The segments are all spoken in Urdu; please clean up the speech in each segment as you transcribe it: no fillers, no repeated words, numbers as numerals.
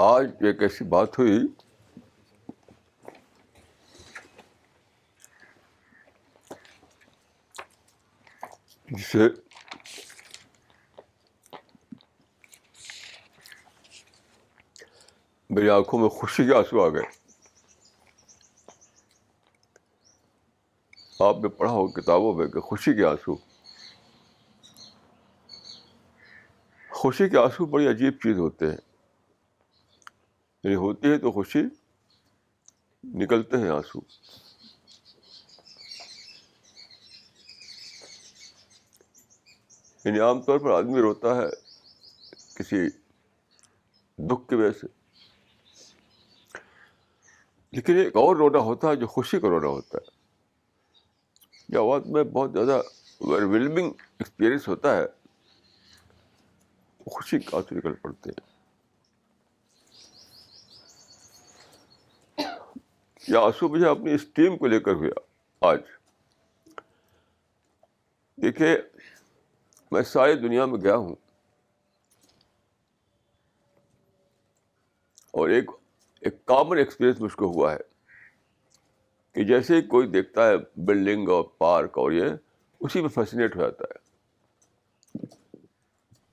آج ایک ایسی بات ہوئی جس سے میری آنکھوں میں خوشی کے آنسو آ گئے. آپ نے پڑھا ہو کتابوں میں کہ خوشی کے آنسو. خوشی کے آنسو بڑی عجیب چیز ہوتے ہیں. یعنی ہوتی ہے تو خوشی، نکلتے ہیں آنسو. یعنی عام طور پر آدمی روتا ہے کسی دکھ کی وجہ سے، لیکن ایک اور رونا ہوتا ہے جو خوشی کا رونا ہوتا ہے. یہ آواز میں بہت زیادہ اوورولمنگ ایکسپیرئنس ہوتا ہے، خوشی کے آنسو نکل پڑتے ہیں. یہ آنسو مجھے اپنی اس ٹیم کو لے کر ہوا آج. دیکھیے، میں ساری دنیا میں گیا ہوں اور ایک کامن ایکسپیرئنس مجھ کو ہوا ہے کہ جیسے ہی کوئی دیکھتا ہے بلڈنگ اور پارک اور یہ اسی میں فیسینیٹ ہو جاتا ہے.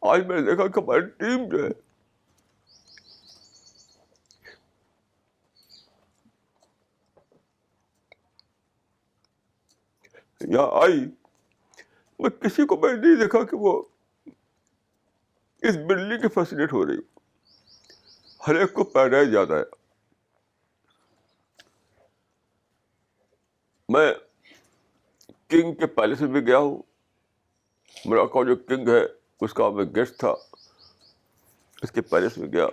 آج میں نے دیکھا کہ ہماری ٹیم جو ہے یہاں آئی، میں کسی کو میں نہیں دیکھا کہ وہ اس بلڈنگ کے فیسینیٹ ہو رہی. ہر ایک کو پیراڈائز زیادہ ہے. میں کنگ کے پیلس میں بھی گیا ہوں. میرا کا جو کنگ ہے اس کا میں گیسٹ تھا، اس کے پیلس میں گیا.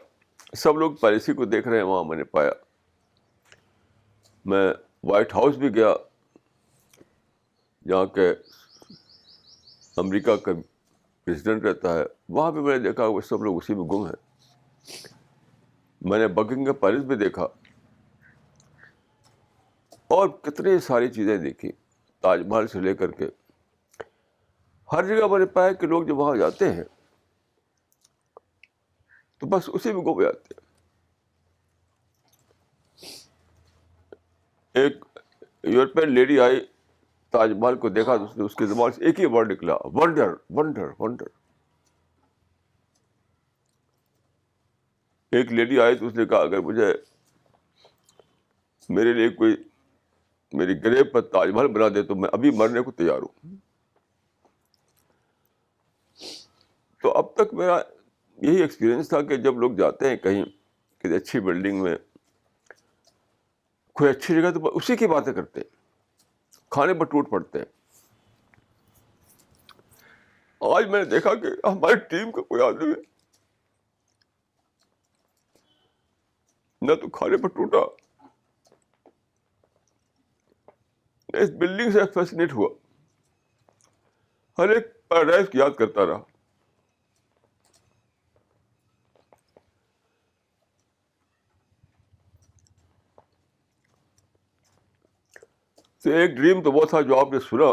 سب لوگ پیلس ہی کو دیکھ رہے ہیں، وہاں میں نے پایا. میں وائٹ ہاؤس بھی گیا جہاں کے امریکہ کا پریزیڈنٹ رہتا ہے، وہاں پہ میں نے دیکھا وہ سب لوگ اسی میں گم ہیں. میں نے بکنگھم پیلس بھی دیکھا اور کتنی ساری چیزیں دیکھی، تاج محل سے لے کر کے ہر جگہ میں نے پایا کہ لوگ جب وہاں جاتے ہیں تو بس اسی میں گم جاتے ہیں. ایک یورپین لیڈی آئی، تاج محل کو دیکھا تو اس نے اس کی زبان سے ایک ہی ورڈ نکلا، ونڈر ونڈر ونڈر. ایک لیڈی آئی تو اس نے کہا اگر مجھے میرے لیے کوئی میری گریو پر تاج محل بنا دے تو میں ابھی مرنے کو تیار ہوں. تو اب تک میرا یہی ایکسپیرئنس تھا کہ جب لوگ جاتے ہیں کہیں کسی اچھی بلڈنگ میں، کوئی اچھی جگہ، تو اسی کی باتیں کرتے ہیں، کھانے پر ٹوٹ پڑتے ہیں. آج میں نے دیکھا کہ ہماری ٹیم کا کوئی آدمی نہ تو کھانے پر ٹوٹا، نہ اس بلڈنگ سے فیسینیٹ ہوا، ہر ایک پیراڈائز کی یاد کرتا رہا. تو ایک ڈریم تو وہ تھا جو آپ نے سنا،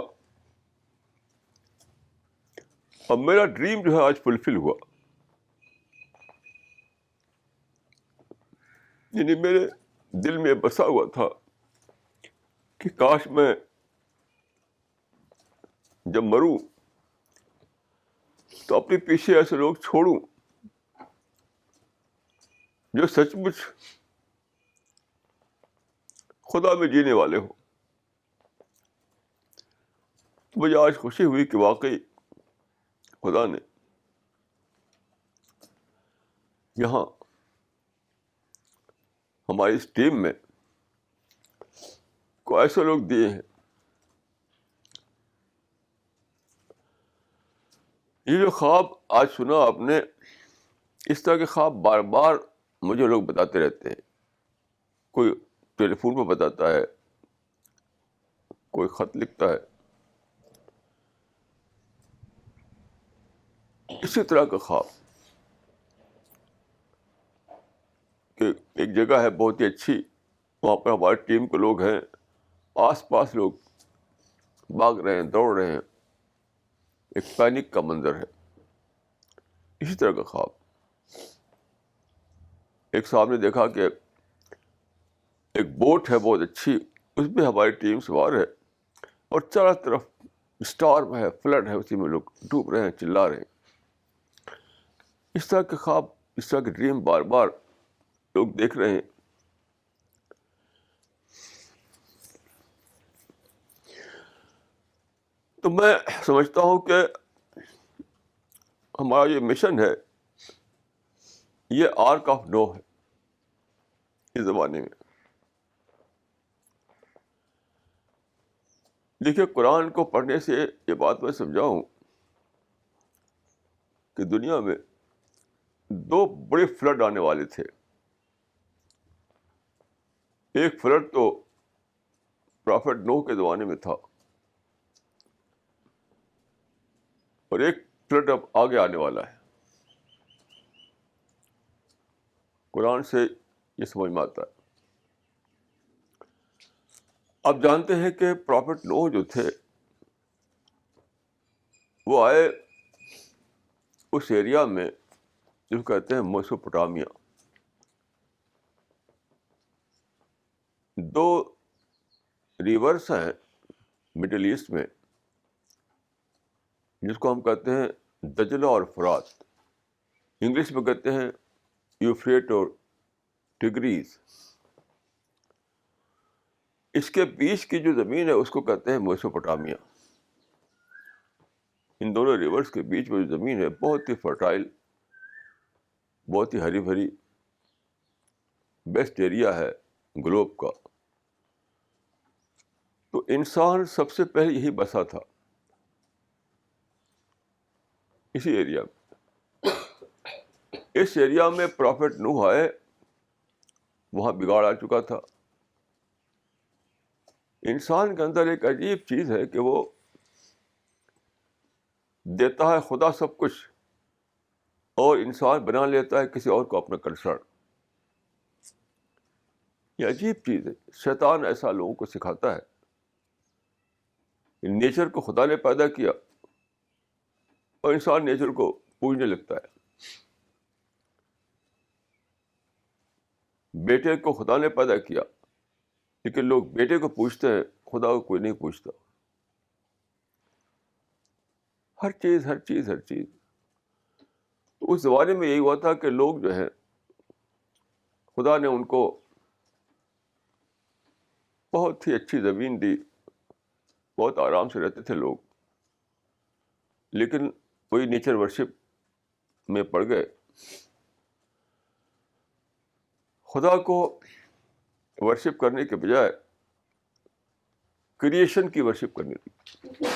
اب میرا ڈریم جو ہے آج فلفل ہوا. یعنی میرے دل میں بسا ہوا تھا کہ کاش میں جب مروں تو اپنے پیچھے ایسے لوگ چھوڑوں جو سچ مچ خدا میں جینے والے ہوں. تو مجھے آج خوشی ہوئی کہ واقعی خدا نے یہاں ہماری اس ٹیم میں کو ایسے لوگ دیے ہیں. یہ جو خواب آج سنا آپ نے، اس طرح کے خواب بار بار مجھے لوگ بتاتے رہتے ہیں. کوئی ٹیلی فون پہ بتاتا ہے، کوئی خط لکھتا ہے. اسی طرح کا خواب کہ ایک جگہ ہے بہت ہی اچھی، وہاں پر ہماری ٹیم کے لوگ ہیں، آس پاس لوگ بھاگ رہے ہیں، دوڑ رہے ہیں، ایک پینک کا منظر ہے. اسی طرح کا خواب. ایک صاحب نے دیکھا کہ ایک بوٹ ہے بہت اچھی، اس میں ہماری ٹیم سوار ہے اور چاروں طرف اسٹارم ہے، فلڈ ہے، اسی میں لوگ ڈوب رہے ہیں، چلا رہے ہیں. اس طرح کے خواب، اس طرح کے ڈریم بار بار لوگ دیکھ رہے ہیں. تو میں سمجھتا ہوں کہ ہمارا یہ مشن ہے، یہ آرک آف نو ہے اس زمانے میں. دیکھیے، قرآن کو پڑھنے سے یہ بات میں سمجھاؤں کہ دنیا میں دو بڑے فلڈ آنے والے تھے. ایک فلڈ تو پرافٹ نوح کے زمانے میں تھا، اور ایک فلڈ اب آگے آنے والا ہے. قرآن سے یہ سمجھ میں آتا ہے. آپ جانتے ہیں کہ پرافٹ نوح جو تھے وہ آئے اس ایریا میں جو کہتے ہیں میسوپوٹامیہ. دو ریورس ہیں مڈل ایسٹ میں جس کو ہم کہتے ہیں دجلہ اور فرات. انگلش میں کہتے ہیں یوفریٹ اور ٹگریز. اس کے بیچ کی جو زمین ہے اس کو کہتے ہیں میسوپوٹامیہ. ان دونوں ریورس کے بیچ میں جو زمین ہے بہت ہی فرٹائل، بہت ہی ہری بھری، بیسٹ ایریا ہے گلوب کا. تو انسان سب سے پہلے یہی بسا تھا، اسی ایریا میں. اس ایریا میں پرافٹ نوح آئے، وہاں بگاڑ آ چکا تھا. انسان کے اندر ایک عجیب چیز ہے کہ وہ دیتا ہے خدا سب کچھ، اور انسان بنا لیتا ہے کسی اور کو اپنا کنسرن. یہ عجیب چیز ہے. شیطان ایسا لوگوں کو سکھاتا ہے. نیچر کو خدا نے پیدا کیا اور انسان نیچر کو پوجنے لگتا ہے. بیٹے کو خدا نے پیدا کیا لیکن لوگ بیٹے کو پوچھتے ہیں، خدا کو کوئی نہیں پوچھتا. ہر چیز ہر چیز ہر چیز. تو اس زمانے میں یہی ہوا تھا کہ لوگ جو ہے خدا نے ان کو بہت ہی اچھی زمین دی، بہت آرام سے رہتے تھے لوگ، لیکن وہی نیچر ورشپ میں پڑ گئے. خدا کو ورشپ کرنے کے بجائے کریشن کی ورشپ کرنے لگی.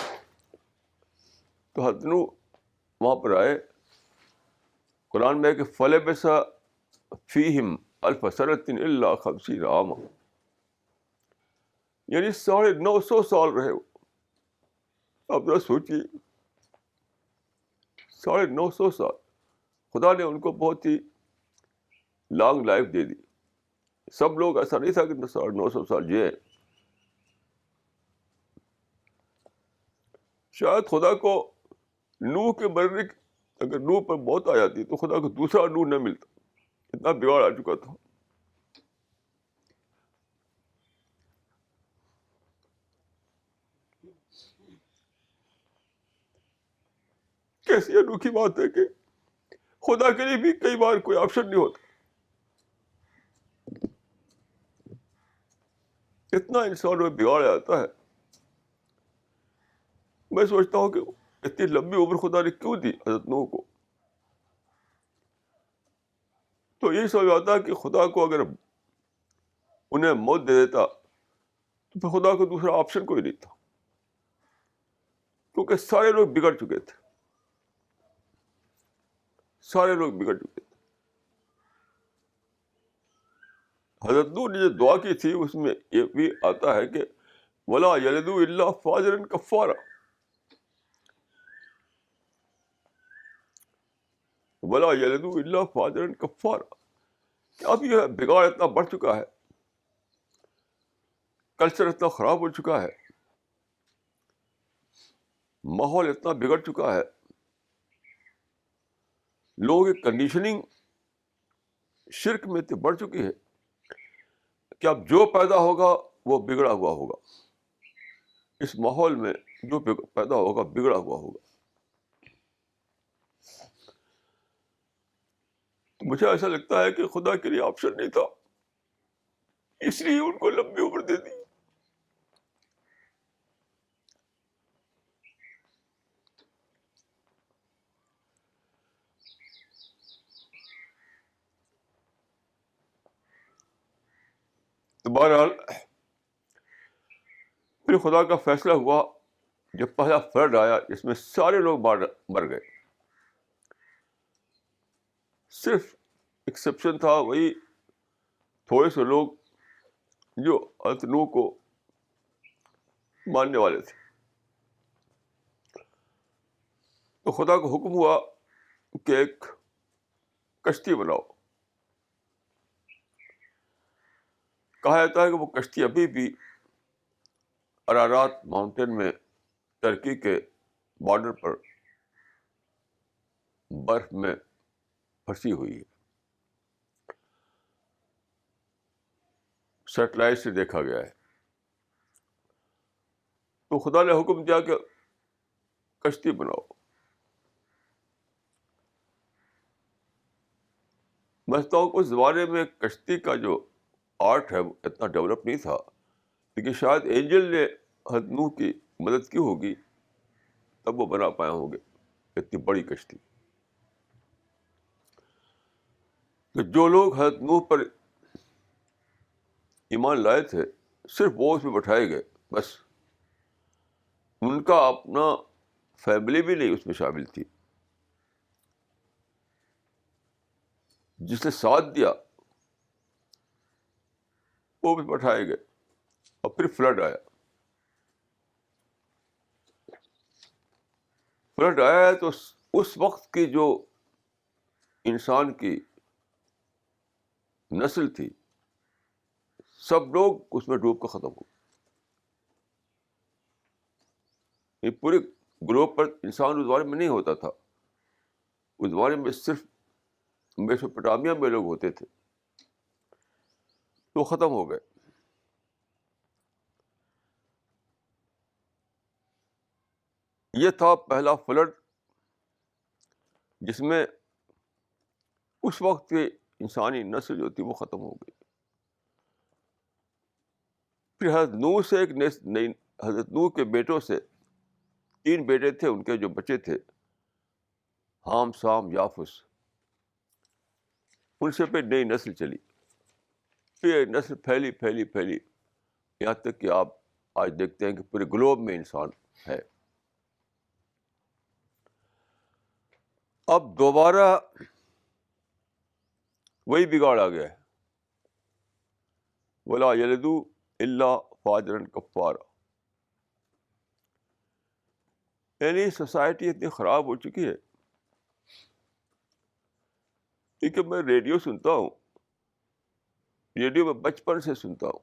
تو حضرت نوح وہاں پر آئے. قرآن میں ہے کہ فَلَبِثَ فِيهِمْ أَلْفَ سَنَةٍ إِلَّا 50 عَامًا، یعنی 950 سال رہے وہ. اب ذرا سوچیے، 950 سال خدا نے ان کو بہت ہی لانگ لائف دے دی. سب لوگ ایسا نہیں تھا کہ 950 سال جیے. شاید خدا کو نوح کے مرنے کی، اگر نوح پر موت آ جاتی تو خدا کو دوسرا نوح نہ ملتا، اتنا بگاڑ آ چکا تھا. کیسی انوکھی بات ہے کہ خدا کے لیے بھی کئی بار کوئی آپشن نہیں ہوتا. اتنا انسان میں بگاڑ آتا ہے. میں سوچتا ہوں کہ اتنی لمبی عمر خدا نے کیوں دی حضرت نوح کو. تو یہی سمجھ آتا ہے کہ خدا کو اگر انہیں موت دے دیتا تو پھر خدا کو دوسرا آپشن کوئی نہیں تھا، کیونکہ سارے لوگ بگڑ چکے تھے. سارے لوگ بگڑ چکے تھے. حضرت نوح نے جو دعا کی تھی اس میں یہ بھی آتا ہے کہ وَلَا يَلِدُ إِلَّا فَاجِرًا كَفَّارًا، وَلَا يَلِدُ إِلَّا فَاجِرًا كَفَّارًا. کہ اب یہ بگاڑ اتنا بڑھ چکا ہے، کلچر اتنا خراب ہو چکا ہے، ماحول اتنا بگڑ چکا ہے، لوگوں کی کنڈیشننگ شرک میں اتنی بڑھ چکی ہے کہ اب جو پیدا ہوگا وہ بگڑا ہوا ہوگا. اس ماحول میں جو پیدا ہوگا بگڑا ہوا ہوگا. تو مجھے ایسا لگتا ہے کہ خدا کے لیے آپشن نہیں تھا, اس لیے ان کو لمبی عمر دے دی. تو بہرحال پھر خدا کا فیصلہ ہوا, جب پہلا فلڈ آیا جس میں سارے لوگ مر گئے. صرف ایکسیپشن تھا وہی تھوڑے سے لوگ جو حضرت نوح کو ماننے والے تھے. تو خدا کو حکم ہوا کہ ایک کشتی بناؤ. کہا جاتا ہے کہ وہ کشتی ابھی بھی ارارات ماؤنٹین میں ترکی کے بارڈر پر برف میں پھنسی ہوئی ہے. سیٹلائٹ سے دیکھا گیا ہے. تو خدا نے حکم دیا کہ کشتی بناؤ. میں سمجھتا ہوں کہ اس زمانے میں کشتی کا جو آرٹ ہے وہ اتنا ڈیولپ نہیں تھا, لیکن شاید اینجل نے حضرت نوح کی مدد کی ہوگی تب وہ بنا پائے ہوں گے اتنی بڑی کشتی. کہ جو لوگ حضرت نوح پر ایمان لائے تھے صرف وہ اس میں بٹھائے گئے بس. ان کا اپنا فیملی بھی نہیں اس میں شامل تھی. جس نے ساتھ دیا وہ بھی بٹھائے گئے. اور پھر فلڈ آیا. فلڈ آیا ہے تو اس وقت کی جو انسان کی نسل تھی سب لوگ اس میں ڈوب کر ختم ہو. یہ پورے گلوب پر انسان اس زمانے میں نہیں ہوتا تھا. اس زمانے میں صرف میسوپوٹامیہ میں لوگ ہوتے تھے تو ختم ہو گئے. یہ تھا پہلا فلڈ جس میں اس وقت کی انسانی نسل جو تھی وہ ختم ہو گئی. پھر حضرت نوح سے ایک نئی حضرت نوح کے بیٹوں سے 3 بیٹے تھے, ان کے جو بچے تھے حام سام یافس, ان سے پھر نئی نسل چلی. پھر یہ نسل پھیلی پھیلی پھیلی یہاں تک کہ آپ آج دیکھتے ہیں کہ پورے گلوب میں انسان ہے. اب دوبارہ وہی بگاڑ آ گیا ہے. ولا یلدو الا فاجرا کفارا. یعنی سوسائٹی اتنی خراب ہو چکی ہے. کیونکہ میں ریڈیو سنتا ہوں, ریڈیو میں بچپن سے سنتا ہوں.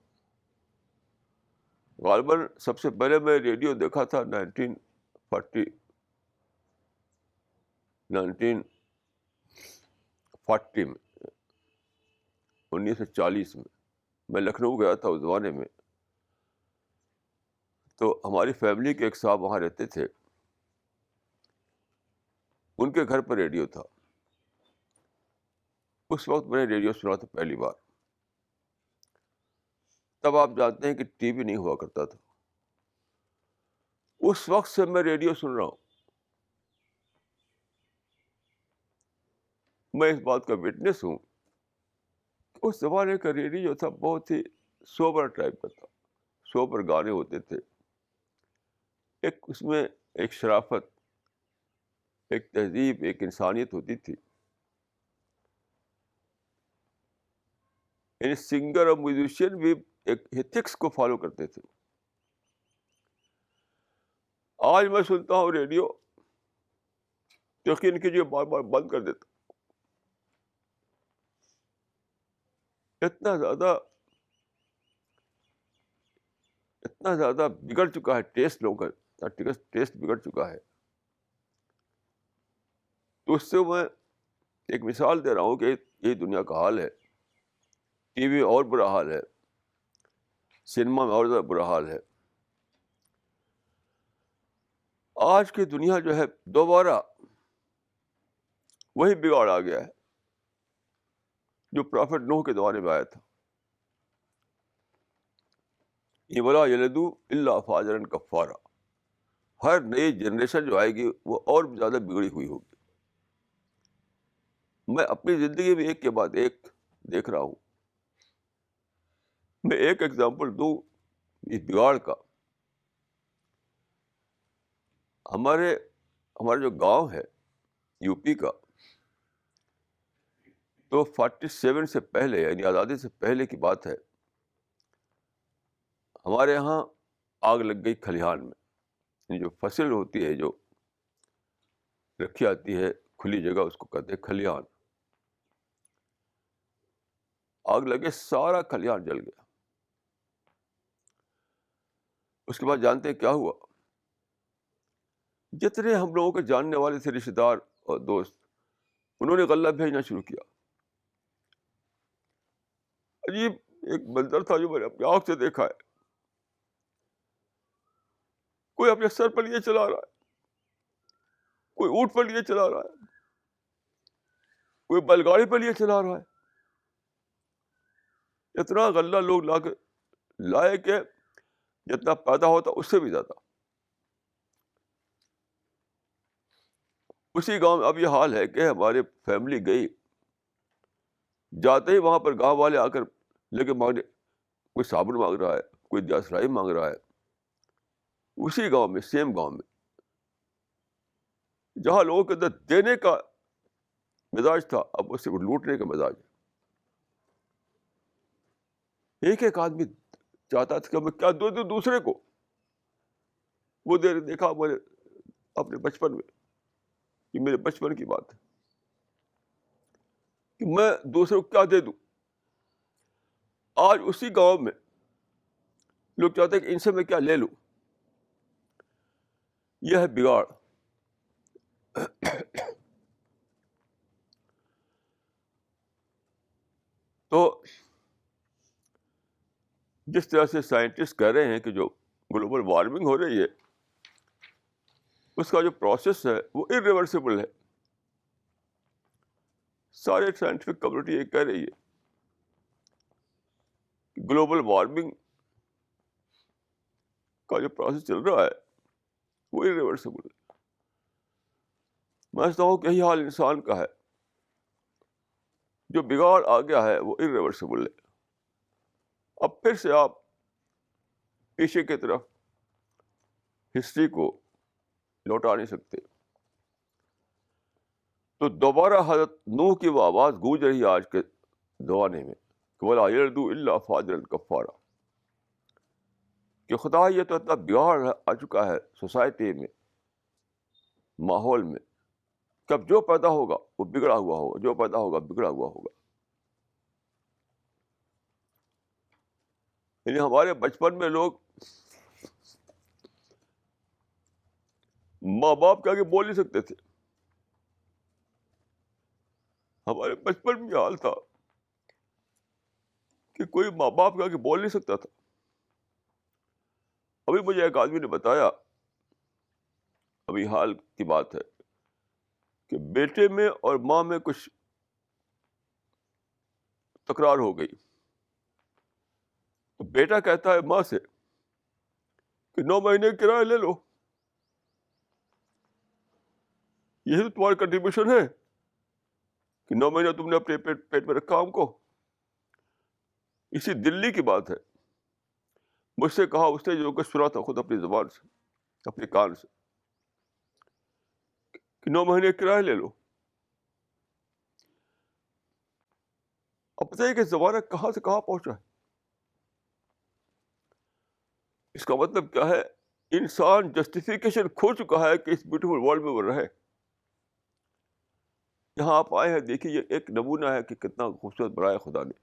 غالباً سب سے پہلے میں ریڈیو دیکھا تھا 1940 میں, 1940 میں. میں لکھنؤ گیا تھا اس زمانے میں. تو ہماری فیملی کے ایک صاحب وہاں رہتے تھے, ان کے گھر پر ریڈیو تھا. اس وقت میں نے ریڈیو سنا تھا پہلی بار. تب آپ جانتے ہیں کہ ٹی وی نہیں ہوا کرتا تھا. اس وقت سے میں ریڈیو سن رہا ہوں. میں اس بات کا وٹنس ہوں کہ اس زمانے کا ریڈیو جو تھا بہت ہی سوبر ٹائپ کا تھا. سوبر گانے ہوتے تھے, ایک اس میں ایک شرافت, ایک تہذیب, ایک انسانیت ہوتی تھی. یعنی سنگر اور میوزیشین بھی ایک ایتھکس کو فالو کرتے تھے. آج میں سنتا ہوں ریڈیو, یقین کیجیے بار بار بند کر دیتا. اتنا زیادہ بگڑ چکا ہے ٹیسٹ لوگوں کا, ٹیسٹ بگڑ چکا ہے. تو اس سے میں ایک مثال دے رہا ہوں کہ یہی دنیا کا حال ہے. ٹی وی اور برا حال ہے, سنیما میں اور زیادہ برا حال ہے. آج کی دنیا جو ہے دوبارہ وہی بگاڑ آ گیا ہے جو پرافٹ نوح کے زمانے میں آیا تھا. ولا یلدوا الا فاجرا کفارا. ہر نئی جنریشن جو آئے گی وہ اور بھی زیادہ بگڑی ہوئی ہوگی. میں اپنی زندگی میں ایک کے بعد ایک دیکھ رہا ہوں. میں ایک ایگزامپل دوں اس بگاڑ کا. ہمارے جو گاؤں ہے یو پی کا, تو 47 سے پہلے یعنی آزادی سے پہلے کی بات ہے, ہمارے یہاں آگ لگ گئی کھلیہان میں. یعنی جو فصل ہوتی ہے, جو رکھی آتی ہے کھلی جگہ, اس کو کہتے ہیں کھلیہان. آگ لگے, سارا کھلیہان جل گیا. اس کے بعد جانتے ہیں کیا ہوا؟ جتنے ہم لوگوں کے جاننے والے تھے, رشتے دار اور دوست, انہوں نے غلہ بھیجنا شروع کیا. عجیب ایک منظر تھا جو میں نے اپنی آنکھ سے دیکھا ہے. کوئی اپنے سر پر لیے چلا رہا ہے, کوئی اونٹ پر لیے چلا رہا ہے, کوئی بیل گاڑی پر لیے چلا رہا ہے. اتنا غلہ لوگ لائے کہ جتنا پیدا ہوتا اس سے بھی زیادہ. اسی گاؤں میں اب یہ حال ہے کہ ہماری فیملی گئی, جاتے ہی وہاں پر گاؤں والے آ کر لے کے مانگنے, کوئی صابن مانگ رہا ہے, کوئی دسترائی مانگ رہا ہے. اسی گاؤں میں, سیم گاؤں میں, جہاں لوگوں کے اندر دینے کا مزاج تھا, اب اس سے لوٹنے کا مزاج ہے. ایک ایک آدمی چاہتا تھا کہ میں کیا دوں دوسرے کو. وہ دیکھا میں نے اپنے بچپن میں, یہ میرے بچپن کی بات ہے, کہ میں دوسرے کو کیا دے دوں. آج اسی گاؤں میں لوگ چاہتے ہیں کہ ان سے میں کیا لے لوں. یہ ہے بگاڑ. تو جس طرح سے سائنٹسٹ کہہ رہے ہیں کہ جو گلوبل وارمنگ ہو رہی ہے, اس کا جو پروسیس ہے وہ irreversible ہے. سارے سائنٹیفک کمیونٹی یہ کہہ رہی ہے کہ گلوبل وارمنگ کا جو پروسیس چل رہا ہے وہ irreversible ہے. میں سمجھتا ہوں کہ یہی حال انسان کا ہے. جو بگاڑ آ گیا ہے وہ irreversible ہے. اب پھر سے آپ پیچھے کی طرف ہسٹری کو لوٹا نہیں سکتے. تو دوبارہ حضرت نوح کی وہ آواز گونج رہی ہے آج کے زمانے میں کہ وَلَا يَلِدُ إِلَّا فَاجِرًا كَفَّارًا, کہ خدا یہ تو اتنا بگاڑ آ چکا ہے سوسائٹی میں, ماحول میں, کہ اب جو پیدا ہوگا وہ بگڑا ہوا ہوگا, جو پیدا ہوگا بگڑا ہوا ہوگا. یعنی ہمارے بچپن میں لوگ ماں باپ کے آگے بول نہیں سکتے تھے. ہمارے بچپن میں یہ حال تھا کہ کوئی ماں باپ کے آگے بول نہیں سکتا تھا. ابھی مجھے ایک آدمی نے بتایا, ابھی حال کی بات ہے, کہ بیٹے میں اور ماں میں کچھ تکرار ہو گئی. تو بیٹا کہتا ہے ماں سے کہ 9 مہینے کی کرایہ لے لو, یہی تو تمہاری کنٹریبیوشن ہے کہ 9 مہینہ تم نے اپنے پیٹ میں رکھا ہم کو. اسی دلی کی بات ہے, مجھ سے کہا اس نے جو کچھ سنا تھا خود اپنی زبان سے, اپنے کان سے, کہ 9 مہینے کی کرایہ لے لو. اب بتائیے کہ زمانہ کہاں سے کہاں پہنچا ہے. اس کا مطلب کیا ہے؟ انسان جسٹیفیکیشن کھو چکا ہے کہ اس بیوٹیفل ورلڈ میں وہ رہے. یہاں آپ آئے ہیں, دیکھیے یہ ایک نمونہ ہے کہ کتنا خوبصورت بنایا خدا نے.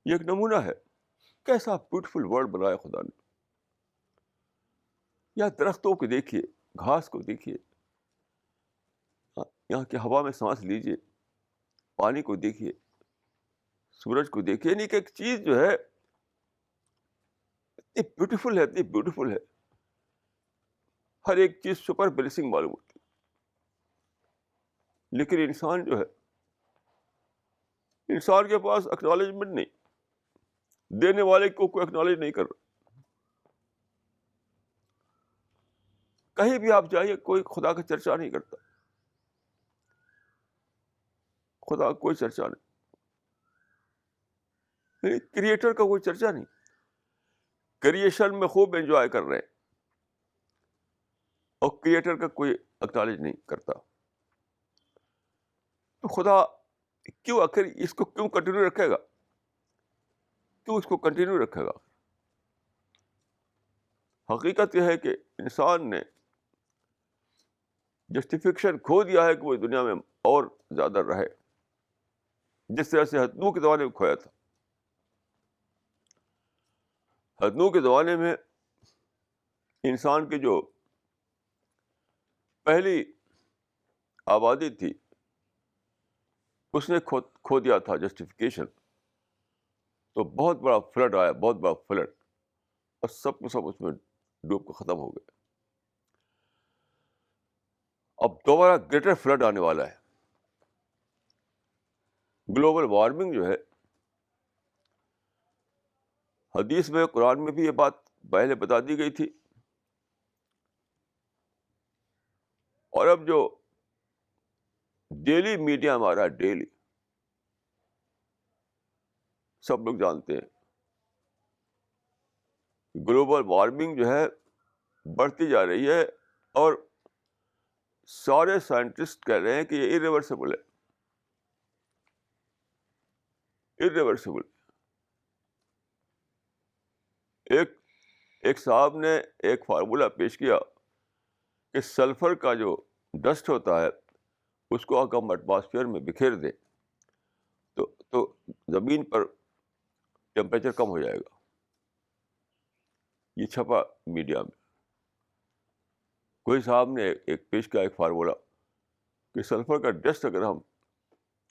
یہ ایک نمونہ ہے کیسا بیوٹیفل ورلڈ بنایا خدا نے. یہاں درختوں کو دیکھیے, گھاس کو دیکھیے, یہاں کی ہوا میں سانس لیجیے, پانی کو دیکھیے, سورج کو دیکھیے, نہیں کہ ایک چیز جو ہے اتنی بیوٹیفل ہے, اتنی بیوٹیفل ہے, ہر ایک چیز سپر بلیسنگ معلوم ہوتی ہے. لیکن انسان جو ہے, انسان کے پاس اکنالجمنٹ نہیں, دینے والے کو کوئی اکنالج نہیں کر رہا. کہیں بھی آپ جائیے کوئی خدا کا چرچا نہیں کرتا, خدا کوئی چرچا نہیں, کریٹر کا کوئی چرچا نہیں. کریشن میں خوب انجوائے کر رہے ہیں اور کریٹر کا کوئی اکنالج نہیں کرتا. تو خدا کیوں آخر اس کو کیوں کنٹینیو رکھے گا, کیوں اس کو کنٹینیو رکھے گا؟ حقیقت یہ ہے کہ انسان نے جسٹیفیکیشن کھو دیا ہے کہ وہ دنیا میں اور زیادہ رہے, جس طرح سے ہدنو کے زمانے میں کھویا تھا. ہدنو کے زمانے میں انسان کی جو پہلی آبادی تھی اس نے کھو دیا تھا جسٹیفیکیشن. تو بہت بڑا فلڈ آیا, بہت بڑا فلڈ, اور سب کو سب اس میں ڈوب کر ختم ہو گئے. اب دوبارہ گریٹر فلڈ آنے والا ہے. گلوبل وارمنگ جو ہے, حدیث میں, قرآن میں بھی یہ بات پہلے بتا دی گئی تھی, اور اب جو ڈیلی میڈیا ہمارا ڈیلی سب لوگ جانتے ہیں گلوبل وارمنگ جو ہے بڑھتی جا رہی ہے, اور سارے سائنٹسٹ کہہ رہے ہیں کہ یہ irreversible ہے, irreversible. ایک صاحب نے ایک فارمولا پیش کیا کہ سلفر کا جو ڈسٹ ہوتا ہے اس کو اگر ہم ایٹماسفیئر میں بکھیر دیں تو زمین پر ٹیمپریچر کم ہو جائے گا. یہ چھپا میڈیا میں. کوئی صاحب نے ایک پیش کیا ایک فارمولا کہ سلفر کا ڈسٹ اگر ہم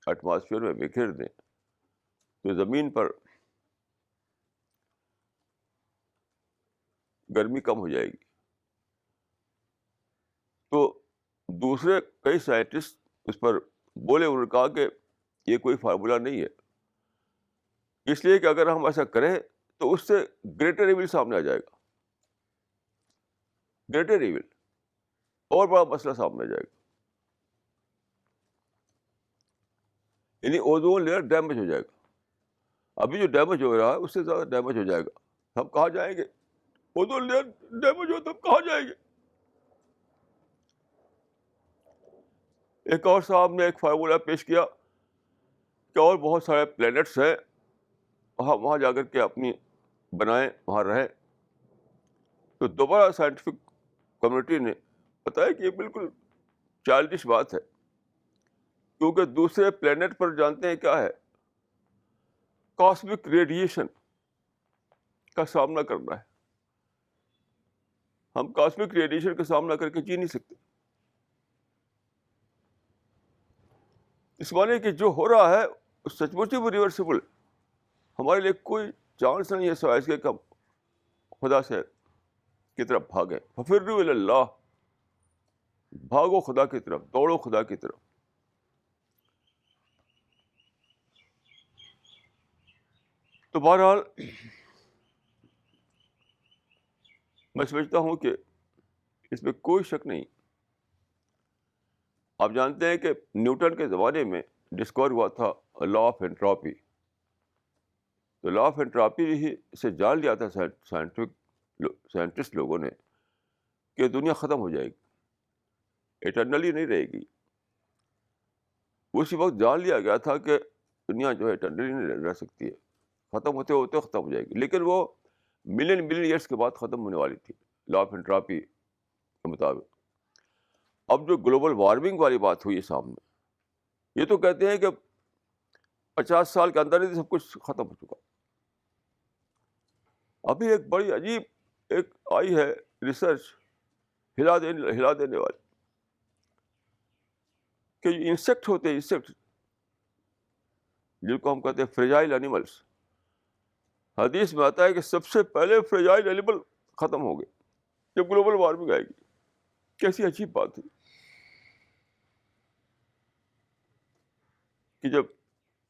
ایٹماسفیئر میں بکھیر دیں تو زمین پر گرمی کم ہو جائے گی. تو دوسرے کئی سائنٹسٹ اس پر بولے, انہوں نے کہا کہ یہ کوئی فارمولا نہیں ہے, اس لیے کہ اگر ہم ایسا کریں تو اس سے گریٹر ایول سامنے آ جائے گا, گریٹر ایول, اور بڑا مسئلہ سامنے آ جائے گا. یعنی اوزون لیئر ڈیمیج ہو جائے گا. ابھی جو ڈیمیج ہو رہا ہے اس سے زیادہ ڈیمیج ہو جائے گا. ہم کہاں جائیں گے؟ اوزون لیئر ڈیمیج ہو تو ہم کہاں جائیں گے؟ ایک اور صاحب نے ایک فارمولا پیش کیا کہ اور بہت سارے پلینٹس ہیں, وہاں جا کر کے اپنی بنائیں, وہاں رہیں. تو دوبارہ سائنٹیفک کمیونٹی نے بتایا کہ یہ بالکل چائلڈش بات ہے, کیونکہ دوسرے پلینٹ پر جانتے ہیں کیا ہے, کاسمک ریڈیشن کا سامنا کرنا ہے. ہم کاسمک ریڈیشن کا سامنا کر کے جی نہیں سکتے. اس معنی کہ جو ہو رہا ہے سچ مچ ہی وہ ریورسیبل ہے. ہمارے لیے کوئی چانس نہیں ہے سوائے اس کے کہ ہم خدا سے کی طرف بھاگیں. ففروا الی اللہ, بھاگو خدا کی طرف, دوڑو خدا کی طرف. تو بہرحال میں سمجھتا ہوں کہ اس میں کوئی شک نہیں. آپ جانتے ہیں کہ نیوٹن کے زمانے میں ڈسکور ہوا تھا لا آف انٹراپی. تو لا آف انٹراپی ہی سے جان لیا تھا سائنٹسٹ لوگوں نے کہ دنیا ختم ہو جائے گی, ایٹرنلی نہیں رہے گی. اسی وقت جان لیا گیا تھا کہ دنیا جو ہے ایٹرنلی نہیں رہ سکتی ہے, ختم ہوتے ہوتے ختم ہو جائے گی. لیکن وہ ملین ایئرس کے بعد ختم ہونے والی تھی لا آف انٹراپی کے مطابق. اب جو گلوبل وارمنگ والی بات ہوئی سامنے, یہ تو کہتے ہیں کہ 50 سال کے اندر ہی سب کچھ ختم ہو چکا. ابھی ایک بڑی عجیب ایک آئی ہے ریسرچ, ہلا دینے والی, کہ انسیکٹ ہوتے ہیں, انسیکٹ جن کو ہم کہتے ہیں فریجائل اینیملس. حدیث میں آتا ہے کہ سب سے پہلے فریجائل اینیمل ختم ہو گئے جب گلوبل وارمنگ آئے گی. کیسی عجیب بات ہے کہ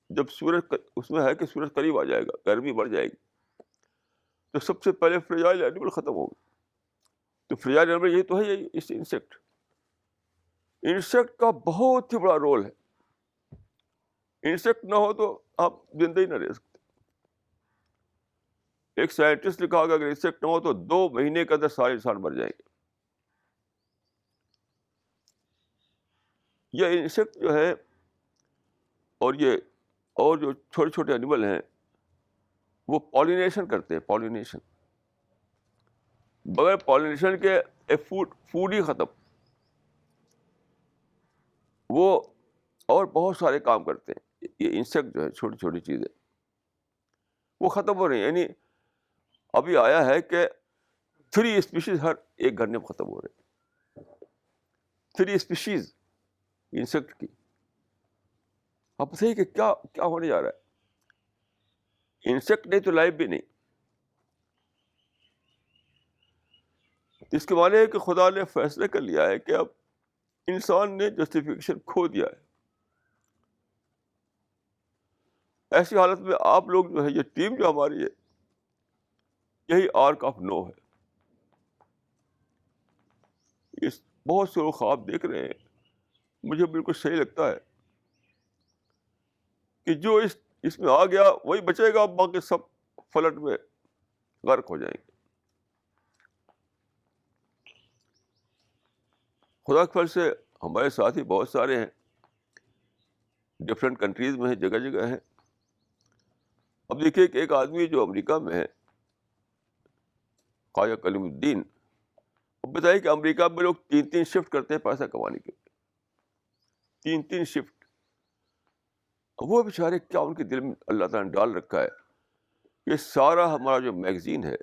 جب سورج اس میں ہے کہ سورج قریب آ جائے گا, گرمی بڑھ جائے گی, تو سب سے پہلے فریجائل اینیمل ختم ہو گئے. تو فریجائل اینیمل یہی تو ہے, یہی اس انسیکٹ. انسیکٹ کا بہت ہی بڑا رول ہے. انسیکٹ نہ ہو تو آپ زندہ ہی نہ رہ سکتے. ایک سائنٹسٹ نے کہا کہ اگر انسیکٹ نہ ہو تو 2 مہینے کے اندر سارے انسان مر جائیں گے. یہ انسیکٹ جو ہے اور جو چھوٹے چھوٹے اینیمل ہیں وہ پالینیشن کرتے ہیں. پالینیشن, بغیر پالینیشن کے ایک فوڈ ہی ختم. وہ اور بہت سارے کام کرتے ہیں. یہ انسیکٹ جو ہے چھوٹی چھوٹی چیزیں وہ ختم ہو رہی ہیں. یعنی ابھی آیا ہے کہ 3 اسپیشیز ہر 1 گھنٹے میں ختم ہو رہے ہیں. 3 اسپیشیز انسیکٹ کی. آپ بتائیے کہ کیا ہونے جا رہا ہے. انسیکٹ نہیں تو لائف بھی نہیں. اس کے معنی ہے کہ خدا نے فیصلہ کر لیا ہے کہ اب انسان نے جسٹیفیکیشن کھو دیا ہے. ایسی حالت میں آپ لوگ جو ہے, یہ ٹیم جو ہماری ہے, یہی آرک آف نو ہے. اس بہت سے لوگ خواب دیکھ رہے ہیں. مجھے بالکل صحیح لگتا ہے کہ جو اس میں آ گیا وہی بچے گا, باقی سب فلٹ میں غرق ہو جائیں گے. خدا کے فضل سے ہمارے ساتھی بہت سارے ہیں, ڈفرینٹ کنٹریز میں ہیں, جگہ جگہ ہیں. اب دیکھیے کہ ایک آدمی جو امریکہ میں ہے, خواجہ کلیم الدین, اب بتائیے کہ امریکہ میں لوگ 3 شفٹ کرتے ہیں پیسہ کمانے کے لیے. 3 شفٹ. وہ بیچارے کیا ان کے دل میں اللہ تعالیٰ نے ڈال رکھا ہے. یہ سارا ہمارا جو میگزین ہے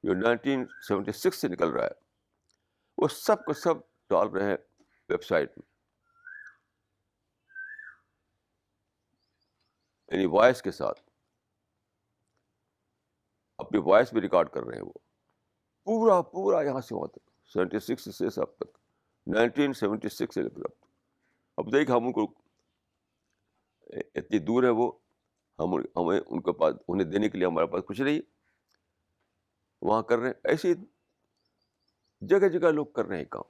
جو 1976 سے نکل رہا ہے, وہ سب کو سب ڈال رہے ہیں ویب سائٹ میں, یعنی وائس کے ساتھ اپنی وائس بھی ریکارڈ کر رہے ہیں. وہ پورا یہاں سے وہاں تک 76 سے اب تک 1976 سے لے کر اب دیکھ ہم ان کو اتنی دور ہے وہ, ہمیں ان کے پاس انہیں دینے کے لیے ہمارے پاس کچھ نہیں, وہاں کر رہے ہیں. ایسے جگہ جگہ لوگ کر رہے ہیں کام.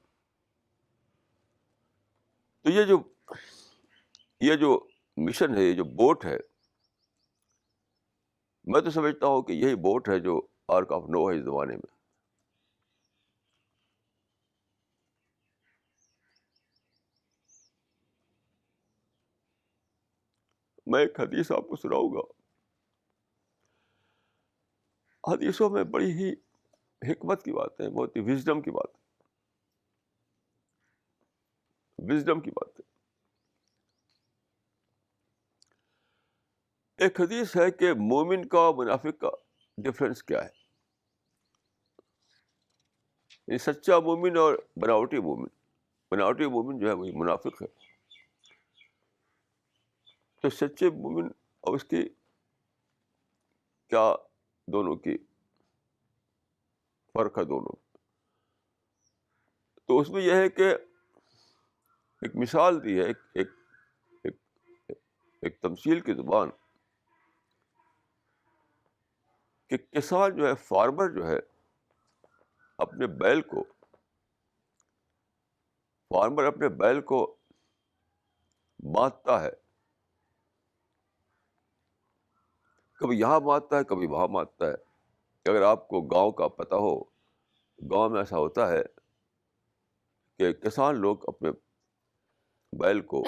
تو یہ جو مشن ہے, یہ جو بوٹ ہے, میں تو سمجھتا ہوں کہ یہی بوٹ ہے جو آرک آف نو ہے اس زمانے میں. میں ایک حدیث آپ کو سناؤں گا. حدیثوں میں بڑی ہی حکمت کی بات ہے, بہت ہی وزڈم کی بات ہے. ایک حدیث ہے کہ مومن کا منافق کا ڈفرینس کیا ہے. یہ سچا مومن اور بناوٹی مومن جو ہے وہی منافق ہے. تو سچے مومن اور اس کی کیا دونوں کی فرق ہے دونوں. تو اس میں یہ ہے کہ ایک مثال دی ہے, ایک تمثیل کی زبان, کہ کسان جو ہے, فارمر جو ہے, اپنے بیل کو باندھتا ہے. کبھی یہاں باندھتا ہے, کبھی وہاں باندھتا ہے. اگر آپ کو گاؤں کا پتہ ہو, گاؤں میں ایسا ہوتا ہے کہ کسان لوگ اپنے بیل کو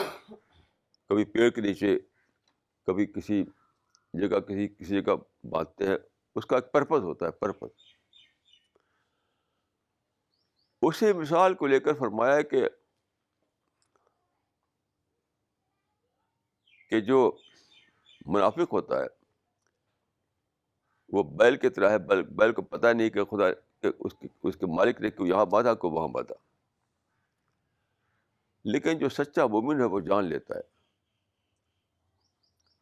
کبھی پیڑ کے نیچے, کبھی کسی جگہ باندھتے ہیں. اس کا ایک پرپز ہوتا ہے, پرپز. اسی مثال کو لے کر فرمایا کہ جو منافق ہوتا ہے وہ بیل کی طرح ہے. بیل کو پتہ نہیں کہ خدا کہ اس کے مالک نے کو یہاں باندھا کو وہاں باندھا. لیکن جو سچا مومن ہے وہ جان لیتا ہے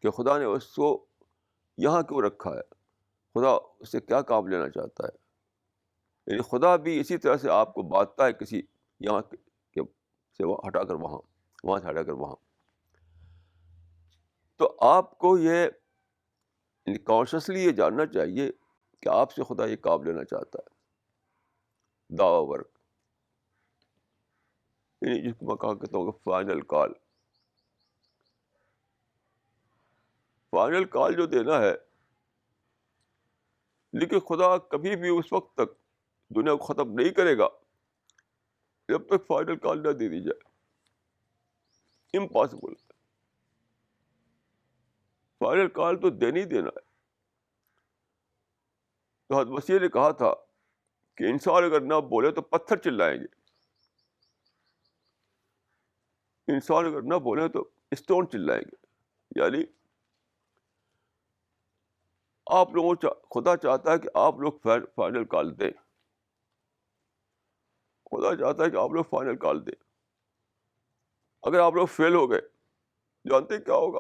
کہ خدا نے اس کو یہاں کیوں رکھا ہے, خدا اس سے کیا کام لینا چاہتا ہے. یعنی خدا بھی اسی طرح سے آپ کو بانٹتا ہے کسی یہاں سے وہ ہٹا کر وہاں سے ہٹا کر وہاں. تو آپ کو یہ کانشیسلی یہ جاننا چاہیے کہ آپ سے خدا یہ کام لینا چاہتا ہے, دعوی ورک, یعنی جس کو میں کہتا ہوں کہ فائنل کال. فائنل کال جو دینا ہے, لیکن خدا کبھی بھی اس وقت تک دنیا کو ختم نہیں کرے گا جب تک فائنل کال نہ دے دی جائے. امپاسبل. فائنل کال تو دینا ہی دینا ہے. تو حضرت مسیح نے کہا تھا کہ انسان اگر نہ بولے تو پتھر چلائیں گے, انسان اگر نہ بولے تو اسٹون چلائیں گے. یعنی آپ لوگوں خدا چاہتا ہے کہ آپ لوگ فائنل کال دیں. خدا چاہتا ہے کہ آپ لوگ فائنل کال دیں. اگر آپ لوگ فیل ہو گئے, جانتے کیا ہوگا؟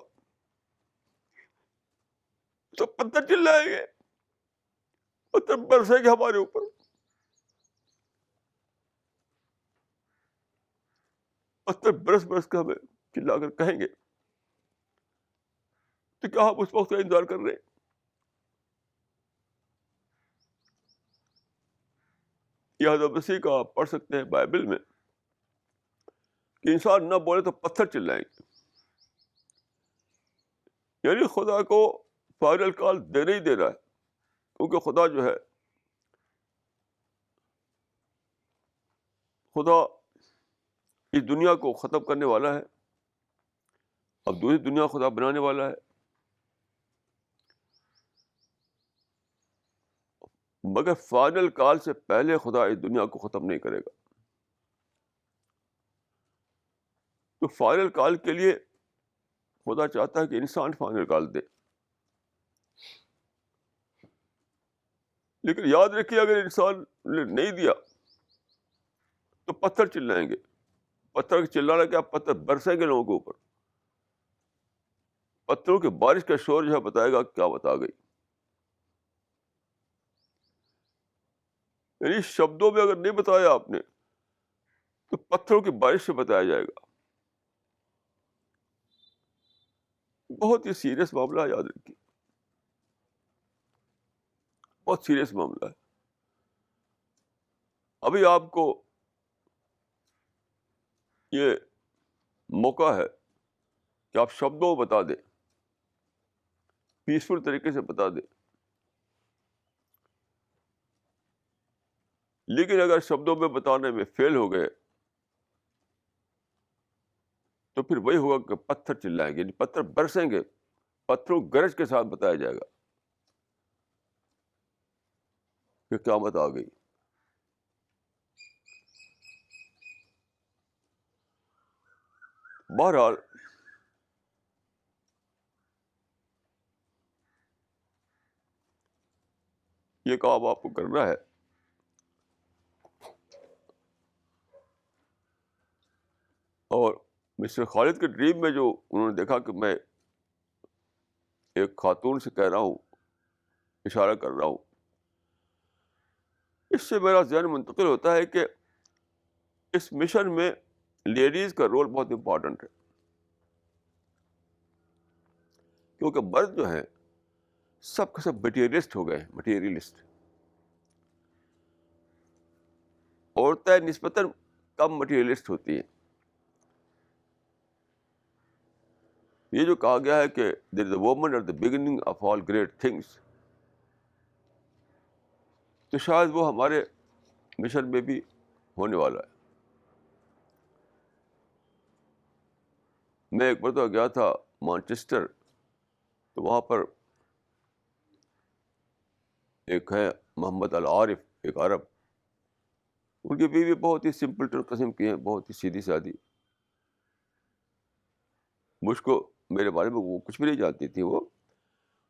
تو پتھر چلائیں گے, پتھر برسیں گے ہمارے اوپر. پتھر برس برس کے ہمیں چلا کر کہیں گے تو کیا ہم اس وقت کا انتظار کر رہے ہیں؟ یہ حضرت مسیح کا آپ پڑھ سکتے ہیں بائبل میں کہ انسان نہ بولے تو پتھر چلائیں گے. یعنی خدا کو فائنل کال دینا ہی دینا ہے, کیونکہ خدا جو ہے, خدا اس دنیا کو ختم کرنے والا ہے, اب دوسری دنیا خدا بنانے والا ہے. مگر فائنل کال سے پہلے خدا اس دنیا کو ختم نہیں کرے گا. تو فائنل کال کے لیے خدا چاہتا ہے کہ انسان فائنل کال دے. لیکن یاد رکھیے, اگر انسان نے نہیں دیا تو پتھر چلائیں گے. پتھر کے چلانا کیا, پتھر برسیں گے لوگوں کے اوپر. پتھروں کی بارش کا شور جو ہے بتائے گا کیا بتا گئی. یعنی شبدوں میں اگر نہیں بتایا آپ نے تو پتھروں کی بارش سے بتایا جائے گا. بہت ہی سیریس معاملہ ہے, یاد رکھیے, بہت سیریس معاملہ ہے. ابھی آپ کو یہ موقع ہے کہ آپ شبدوں میں بتا دیں, پیسفل طریقے سے بتا دیں. لیکن اگر شبدوں میں بتانے میں فیل ہو گئے تو پھر وہی ہوگا کہ پتھر چلائیں گے, یعنی پتھر برسیں گے, پتھروں گرج کے ساتھ بتایا جائے گا کہ قیامت آ گئی. بہرحال یہ کام آپ کو کرنا ہے. اور مسٹر خالد کے ڈریم میں جو انہوں نے دیکھا کہ میں ایک خاتون سے کہہ رہا ہوں, اشارہ کر رہا ہوں, اس سے میرا ذہن منتقل ہوتا ہے کہ اس مشن میں لیڈیز کا رول بہت امپورٹنٹ ہے. کیونکہ مرد جو ہیں سب کے سب مٹیریلسٹ ہو گئے ہیں, مٹیریلسٹ. عورتیں نسبتاً کم مٹیریلسٹ ہوتی ہیں. یہ جو کہا گیا ہے کہ there is a woman at the beginning of all great things, تو شاید وہ ہمارے مشن میں بھی ہونے والا ہے. میں ایک مرتبہ گیا تھا مانچسٹر, تو وہاں پر ایک ہے محمد العارف, ایک عرب. ان کی بیوی بہت ہی سمپل قسم کی ہیں, بہت ہی سیدھی سادی. مجھ کو میرے بارے میں وہ کچھ بھی نہیں جانتی تھی وہ.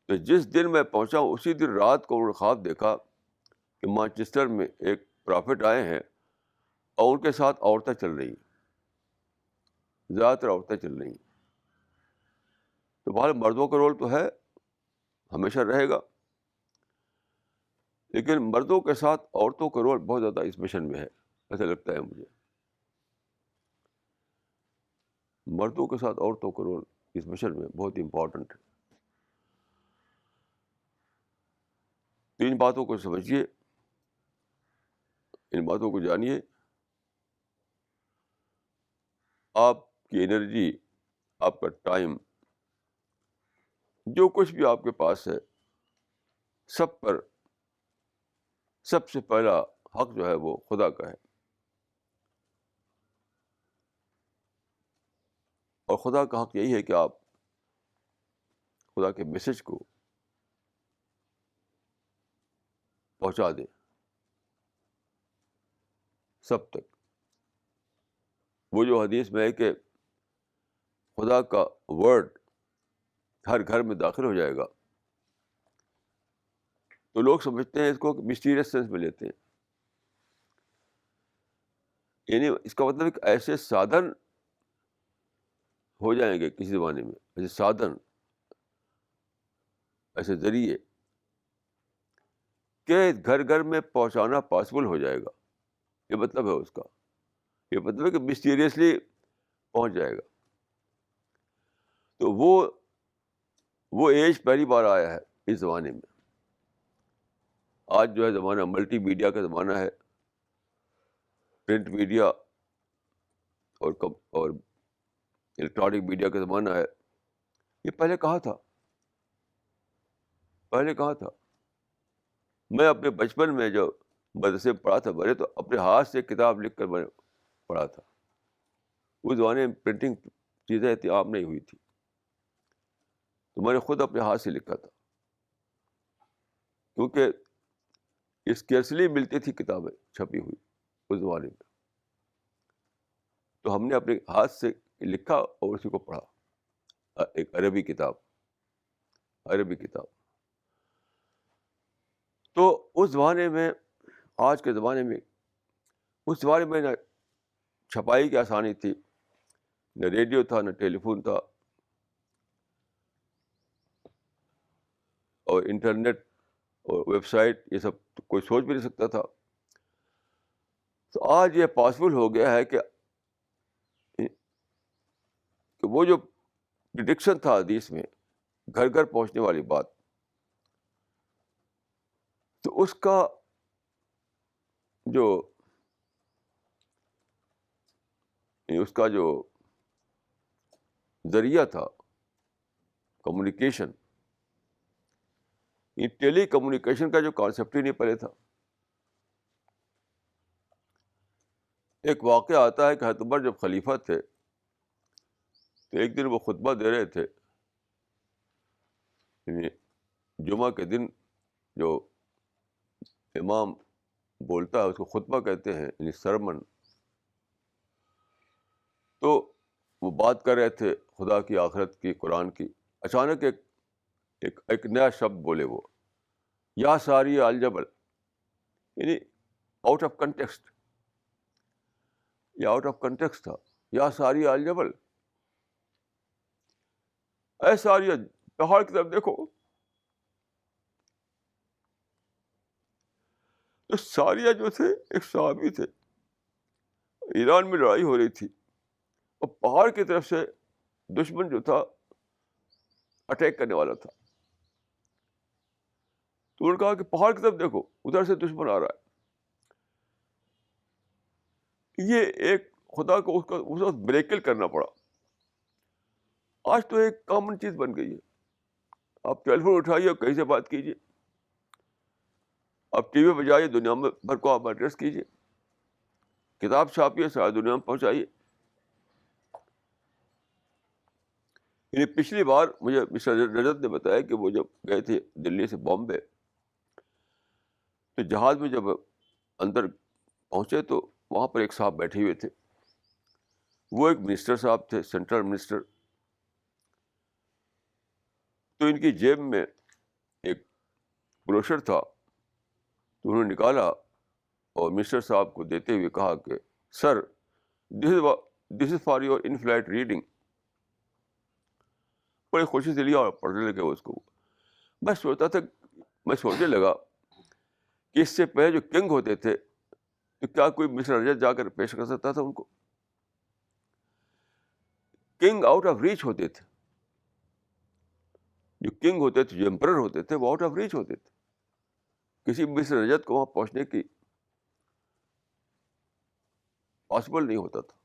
تو جس دن میں پہنچا اسی دن رات کو انہوں نے خواب دیکھا کہ مانچسٹر میں ایک پرافٹ آئے ہیں اور ان کے ساتھ عورتیں چل رہی ہیں, زیادہ تر عورتیں چل رہی ہیں. تو بہرحال مردوں کا رول تو ہے، ہمیشہ رہے گا، لیکن مردوں کے ساتھ عورتوں کا رول بہت زیادہ اس مشن میں ہے، ایسا لگتا ہے مجھے. مردوں کے ساتھ عورتوں کا رول اس مشن میں بہت امپورٹنٹ ہے. تو ان باتوں کو سمجھیے، ان باتوں کو جانیے. آپ کی انرجی، آپ کا ٹائم، جو کچھ بھی آپ کے پاس ہے، سب پر سب سے پہلا حق جو ہے وہ خدا کا ہے. اور خدا کا حق یہی ہے کہ آپ خدا کے میسج کو پہنچا دیں سب تک. وہ جو حدیث میں ہے کہ خدا کا ورڈ ہر گھر میں داخل ہو جائے گا، تو لوگ سمجھتے ہیں اس کو مسٹیریس سینس میں لیتے ہیں. یعنی اس کا مطلب کہ ایسے سادھن ہو جائیں گے کسی زمانے میں، ایسے سادھن، ایسے ذریعے کہ گھر گھر میں پہنچانا پاسبل ہو جائے گا. یہ مطلب ہے اس کا، یہ مطلب ہے کہ مسٹیریسلی پہنچ جائے گا. تو وہ ایج پہلی بار آیا ہے اس زمانے میں. آج جو ہے زمانہ ملٹی میڈیا کا زمانہ ہے، پرنٹ میڈیا اور الیکٹرانک میڈیا کا زمانہ ہے. یہ پہلے کہاں تھا؟ پہلے کہاں تھا؟ میں اپنے بچپن میں جو مدرسے میں پڑھا تھا، میں نے تو اپنے ہاتھ سے کتاب لکھ کر میں نے پڑھا تھا. اس زمانے میں پرنٹنگ چیزیں اتنی عام نہیں ہوئی تھی، تو میں نے خود اپنے ہاتھ سے لکھا تھا، کیونکہ اسکیرسلی ملتی تھی کتابیں چھپی ہوئی اس زمانے میں. تو ہم نے اپنے ہاتھ سے لکھا اور اسی کو پڑھا، ایک عربی کتاب. تو اس زمانے میں، آج کے زمانے میں، اس زمانے میں نہ چھپائی کی آسانی تھی، نہ ریڈیو تھا، نہ ٹیلی فون تھا، اور انٹرنیٹ اور ویب سائٹ یہ سب کوئی سوچ بھی نہیں سکتا تھا. تو آج یہ پاسبل ہو گیا ہے کہ وہ جو پریڈکشن تھا حدیث میں، گھر گھر پہنچنے والی بات، تو اس کا جو ذریعہ تھا کمیونیکیشن، یہ ٹیلی کمیونیکیشن کا جو کانسیپٹ ہی نہیں پہلے تھا. ایک واقعہ آتا ہے کہ حضرت عمر جب خلیفہ تھے تو ایک دن وہ خطبہ دے رہے تھے. یعنی جمعہ کے دن جو امام بولتا ہے اس کو خطبہ کہتے ہیں، یعنی سرمن. تو وہ بات کر رہے تھے خدا کی، آخرت کی، قرآن کی. اچانک ایک نیا شبد بولے وہ، یا ساری الجبل، یعنی آؤٹ آف کنٹیکسٹ، یہ آؤٹ آف کنٹیکسٹ تھا. یا ساری الجبل، اے ساری پہاڑ کی طرف دیکھو. تو ساریہ جو تھے ایک صحابی تھے، ایران میں لڑائی ہو رہی تھی، اور پہاڑ کی طرف سے دشمن جو تھا اٹیک کرنے والا تھا. تو انہوں نے کہا کہ پہاڑ کی طرف دیکھو، ادھر سے دشمن آ رہا ہے. یہ ایک خدا کو اس وقت بریکل کرنا پڑا. آج تو ایک کامن چیز بن گئی ہے. آپ ٹیلی فون اٹھائیے اور کہیں سے بات کیجیے، آپ ٹی وی پہ جائیے، دنیا میں بھر کو آپ ایڈریس کیجیے، کتاب چھاپیے، ساری دنیا میں پہنچائیے. یعنی پچھلی بار مجھے مسٹر رجت نے بتایا کہ وہ جب گئے تھے دلی سے بامبے، تو جہاز میں جب اندر پہنچے تو وہاں پر ایک صاحب بیٹھے ہوئے تھے. وہ ایک منسٹر صاحب تھے، سینٹرل منسٹر. تو ان کی جیب میں ایک بروشر تھا، تو انہوں نے نکالا اور منسٹر صاحب کو دیتے ہوئے کہا کہ sir, this is for your in flight reading. بڑی خوشی سے لیا اور پڑھنے لگے اس کو. میں سوچنے لگا کہ اس سے پہلے جو کنگ ہوتے تھے تو کیا کوئی مصر رجت جا کر پیش کر سکتا تھا ان کو؟ کنگ آؤٹ آف ریچ ہوتے تھے. جو کنگ ہوتے تھے، جو امپرر ہوتے تھے، وہ آؤٹ آف ریچ ہوتے تھے. کسی مصر رجت کو وہاں پہنچنے کی پاسبل نہیں ہوتا تھا.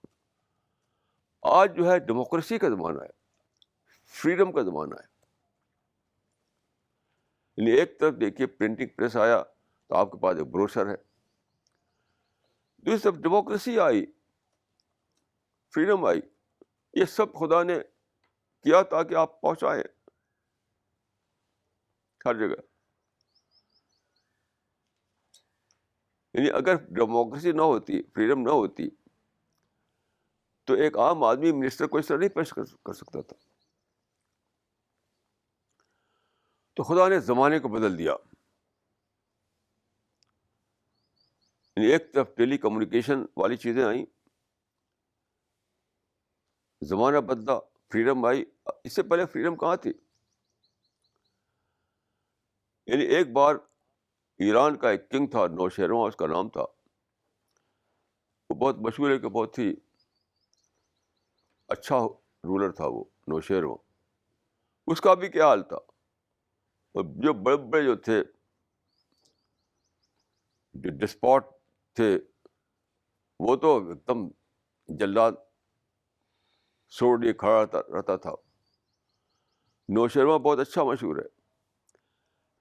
آج جو ہے ڈیموکریسی کا زمانہ ہے، فریڈم کا زمانہ ہے. یعنی ایک طرف دیکھیے پرنٹنگ پریس آیا تو آپ کے پاس ایک بروشر ہے، دوسری طرف ڈیموکریسی آئی، فریڈم آئی. یہ سب خدا نے کیا تاکہ آپ پہنچائیں ہر جگہ. یعنی اگر ڈیموکریسی نہ ہوتی، فریڈم نہ ہوتی، تو ایک عام آدمی منسٹر کو اس طرح نہیں پیش کر سکتا تھا. تو خدا نے زمانے کو بدل دیا. یعنی ایک طرف ٹیلی کمیونیکیشن والی چیزیں آئیں، زمانہ بدلا، فریڈم آئی. اس سے پہلے فریڈم کہاں تھی؟ یعنی ایک بار ایران کا ایک کنگ تھا، نوشیروان اس کا نام تھا. وہ بہت مشہور ہے کہ بہت ہی اچھا رولر تھا وہ نوشیروان. اس کا بھی کیا حال تھا؟ اور جو بڑے بڑے جو تھے، جو ڈسپوٹ تھے، وہ تو ایک دم جلاد سوڑ لیے کھڑا رہتا تھا. نوشیروان بہت اچھا مشہور ہے.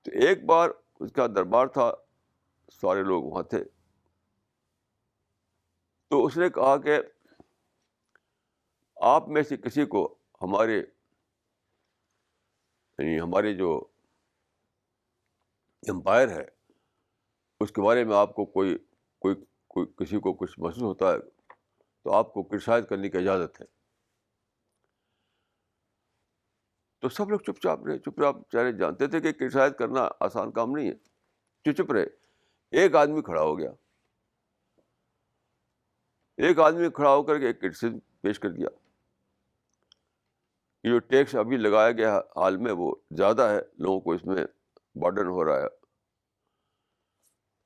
تو ایک بار اس کا دربار تھا، سارے لوگ وہاں تھے. تو اس نے کہا کہ آپ میں سے کسی کو ہمارے جو امپائر ہے اس کے بارے میں آپ کو کوئی کسی کو کچھ محسوس ہوتا ہے تو آپ کو کرٹیسائز کرنے کی اجازت ہے. تو سب لوگ چپ چاپ رہے. بیچارے جانتے تھے کہ کرٹیسائز کرنا آسان کام نہیں ہے. چپ رہے. ایک آدمی کھڑا ہو گیا، ایک آدمی کھڑا ہو کر کے ایک کرٹیسزم پیش کر دیا. یہ جو ٹیکس ابھی لگایا گیا حال میں وہ زیادہ ہے، لوگوں کو اس میں برڈن ہو رہا ہے.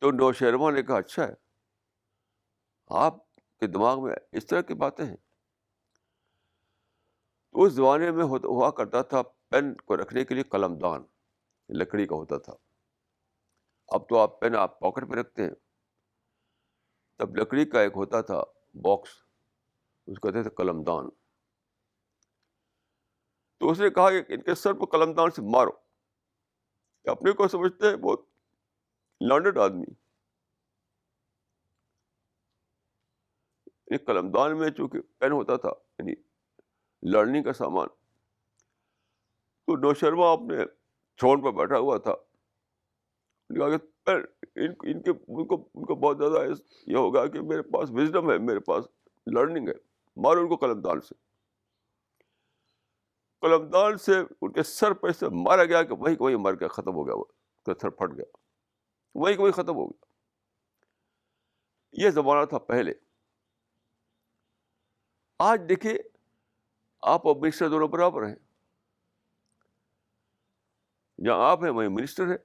تو نوشیروان نے کہا اچھا ہے، آپ کے دماغ میں اس طرح کی باتیں ہیں. تو اس زمانے میں ہوا کرتا تھا پین کو رکھنے کے لیے قلم دان لکڑی کا ہوتا تھا. اب تو آپ پین آپ پاکٹ پہ رکھتے ہیں، تب لکڑی کا ایک ہوتا تھا باکس، اس کو کہتے تھے قلم دان. تو اس نے کہا کہ ان کے سر کو قلم دان سے مارو. اپنے کو سمجھتے ہیں بہت لرنڈ آدمی. قلم دان میں چونکہ پین ہوتا تھا، یعنی لرننگ کا سامان. تو نوشیروان اپنے تھرون پر بیٹھا ہوا تھا. کہا کہ ان کو بہت زیادہ یہ ہوگا کہ میرے پاس وزڈم ہے، میرے پاس لرننگ ہے، مارو ان کو قلم دان سے. قلم دان سے ان کے سر پہ سے مارا گیا کہ وہیں مر گیا، ختم ہو گیا. وہ تو سر پھٹ گیا، وہیں ختم ہو گیا. یہ زمانہ تھا پہلے. آج دیکھیے آپ اور منسٹر دونوں برابر ہیں. جہاں آپ ہیں وہیں منسٹر ہے.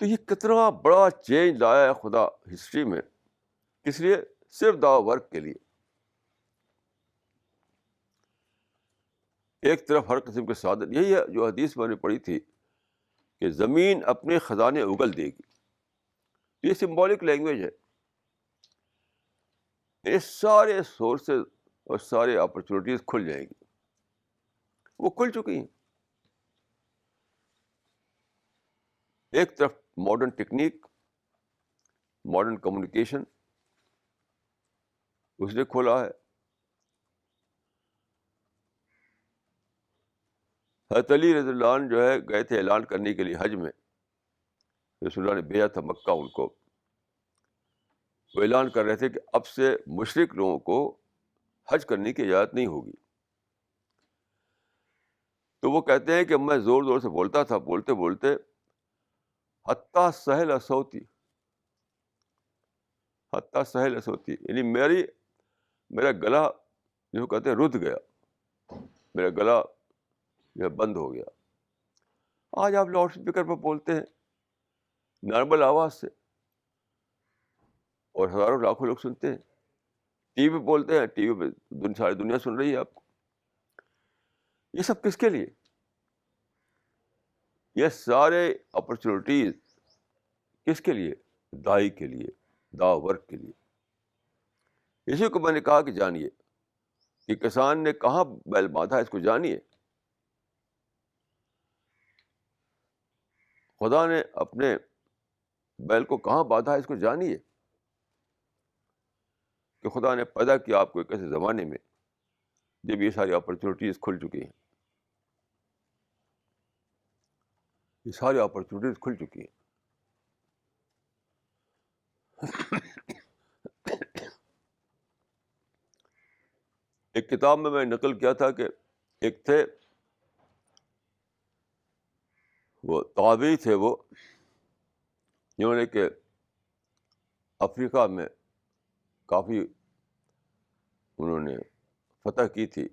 تو یہ کتنا بڑا چینج لایا ہے خدا ہسٹری میں. کس لیے؟ صرف دعوی ورک کے لیے. ایک طرف ہر قسم کے سعادت. یہی ہے جو حدیث میں نے پڑھی تھی کہ زمین اپنے خزانے اگل دے گی. یہ سمبولک لینگویج ہے. یہ سارے سورسز اور سارے اپرچونیٹیز کھل جائیں گی. وہ کھل چکی ہیں. ایک طرف ماڈرن ٹیکنیک، ماڈرن کمیونیکیشن اس نے کھولا ہے. حضرت علی رضی اللہ عنہ جو ہے گئے تھے اعلان کرنے کے لیے حج میں. رسول اللہ نے بھیجا تھا مکہ ان کو. وہ اعلان کر رہے تھے کہ اب سے مشرک لوگوں کو حج کرنے کی اجازت نہیں ہوگی. تو وہ کہتے ہیں کہ میں زور زور سے بولتا تھا، بولتے بولتے حتیٰ سہل صوتی، حتیٰ سہل صوتی، یعنی میرا گلا جو کہتے ہیں رد گیا. میرا گلا جو ہے بند ہو گیا. آج آپ لاؤڈ اسپیکر پہ بولتے ہیں نارمل آواز سے اور ہزاروں لاکھوں لوگ سنتے ہیں. ٹی وی پہ بولتے ہیں, ٹی وی پہ ساری دنیا سن رہی ہے آپ کو. یہ سب کس کے لیے؟ یہ سارے اپرچونیٹیز کس کے لیے؟ دائی کے لیے, دعوت ورک کے لیے. اسی کو میں نے کہا کہ جانیے کہ کسان نے کہاں بیل باندھا, اس کو جانیے. خدا نے اپنے بیل کو کہاں باندھا, اس کو جانیے. کہ خدا نے پیدا کیا آپ کو ایک ایسے زمانے میں جب یہ ساری اپرچونیٹیز کھل چکی ہیں. یہ ساری اپرچونیٹیز کھل چکی ہیں. ایک کتاب میں نقل کیا تھا کہ ایک تھے, وہ تابعی تھے, وہ جنہوں نے کہ افریقہ میں کافی انہوں نے فتح کی تھی.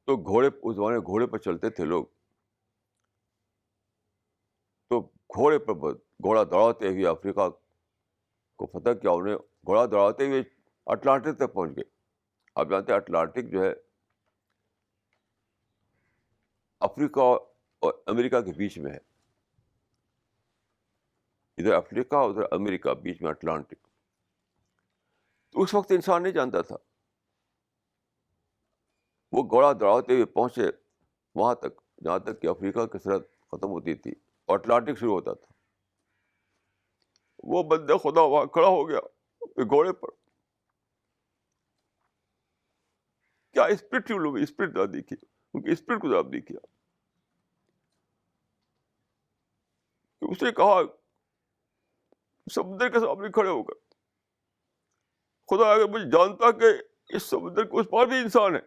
تو گھوڑے, اس زمانے میں گھوڑے پر چلتے تھے لوگ. تو گھوڑے پر گھوڑا دوڑاتے ہوئے افریقہ کو فتح کیا. انہیں گھوڑا دوڑاتے ہوئے اٹلانٹک تک پہنچ گئے. آپ جانتے ہیں اٹلانٹک جو ہے افریقہ اور امریکہ کے بیچ میں ہے. ادھر افریقہ ادھر امریکہ, بیچ میں اٹلانٹک. تو اس وقت انسان نہیں جانتا تھا. وہ گھوڑا دوڑاتے ہوئے پہنچے وہاں تک جہاں تک کہ افریقہ کی سرحد ختم ہوتی تھی اور اٹلانٹک شروع ہوتا تھا. وہ بندہ خدا وہاں کھڑا ہو گیا اپنے گھوڑے پر. کیا اسپرٹ تھی ان لوگوں, اسپرٹ نہ دیکھی, ان کی اسپرٹ کو آپ دیکھیے. اس نے کہا سمندر کے سامنے کھڑے ہو کر, خدا اگر مجھے جانتا کہ اس سمندر کے اس پار بھی انسان ہے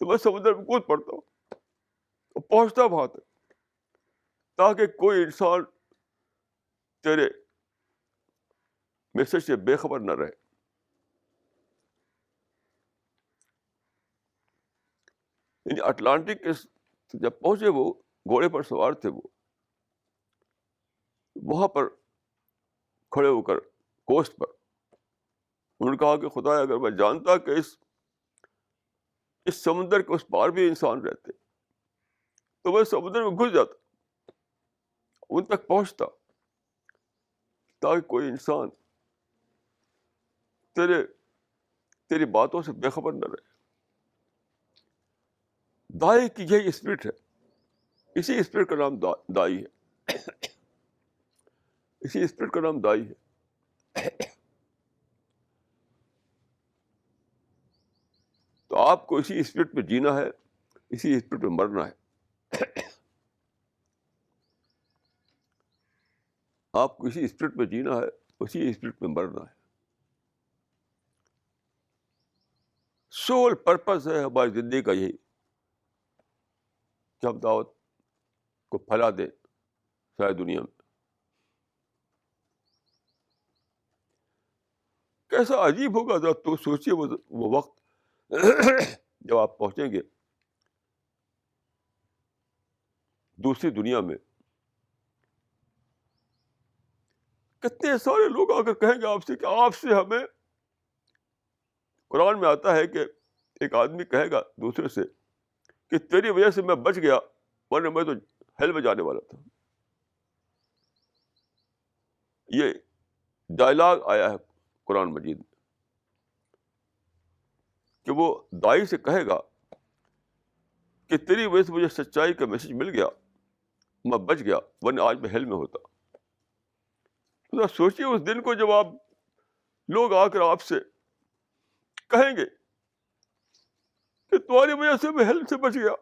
تو میں سمندر میں کود پڑتا ہوں اور پہنچتا وہاں تک, تاکہ کوئی انسان تیرے میسج سے بے خبر نہ رہے. یعنی اٹلانٹک کے جب پہنچے, وہ گھوڑے پر سوار تھے, وہ وہاں پر کھڑے ہو کر کوسٹ پر انہوں نے کہا کہ خدا اگر میں جانتا کہ اس سمندر کے اس پار بھی انسان رہتے تو میں سمندر میں گھس جاتا, ان تک پہنچتا, تاکہ کوئی انسان تیری باتوں سے بے خبر نہ رہے. دائی کی یہی اسپرٹ ہے. اسی اسپرٹ کا نام دائی ہے. اسی اسپرٹ کا نام دائی ہے. تو آپ کو اسی اسپرٹ میں جینا ہے, اسی اسپرٹ میں مرنا ہے. آپ کو اسی اسپرٹ میں جینا ہے, اسی اسپرٹ میں مرنا ہے. سول پرپز ہے ہماری زندگی کا یہی کہ ہم دعوت کو پھیلا دیں ساری دنیا میں. کیسا عجیب ہوگا ذرا تو سوچیے وہ وقت جب آپ پہنچیں گے دوسری دنیا میں, کتنے سارے لوگ آ کر کہیں گے آپ سے کہ آپ سے ہمیں, قرآن میں آتا ہے کہ ایک آدمی کہے گا دوسرے سے کہ تیری وجہ سے میں بچ گیا ورنہ میں تو ہیل میں جانے والا تھا. یہ ڈائلاگ آیا ہے قرآن مجید میں کہ وہ دائی سے کہے گا کہ تیری وجہ سے مجھے سچائی کا میسج مل گیا, میں بچ گیا ورنہ آج میں ہیل میں ہوتا. تو سوچیے اس دن کو جب لوگ آ کر آپ سے کہیں گے کہ تمہاری وجہ سے میں ہیل سے بچ گیا,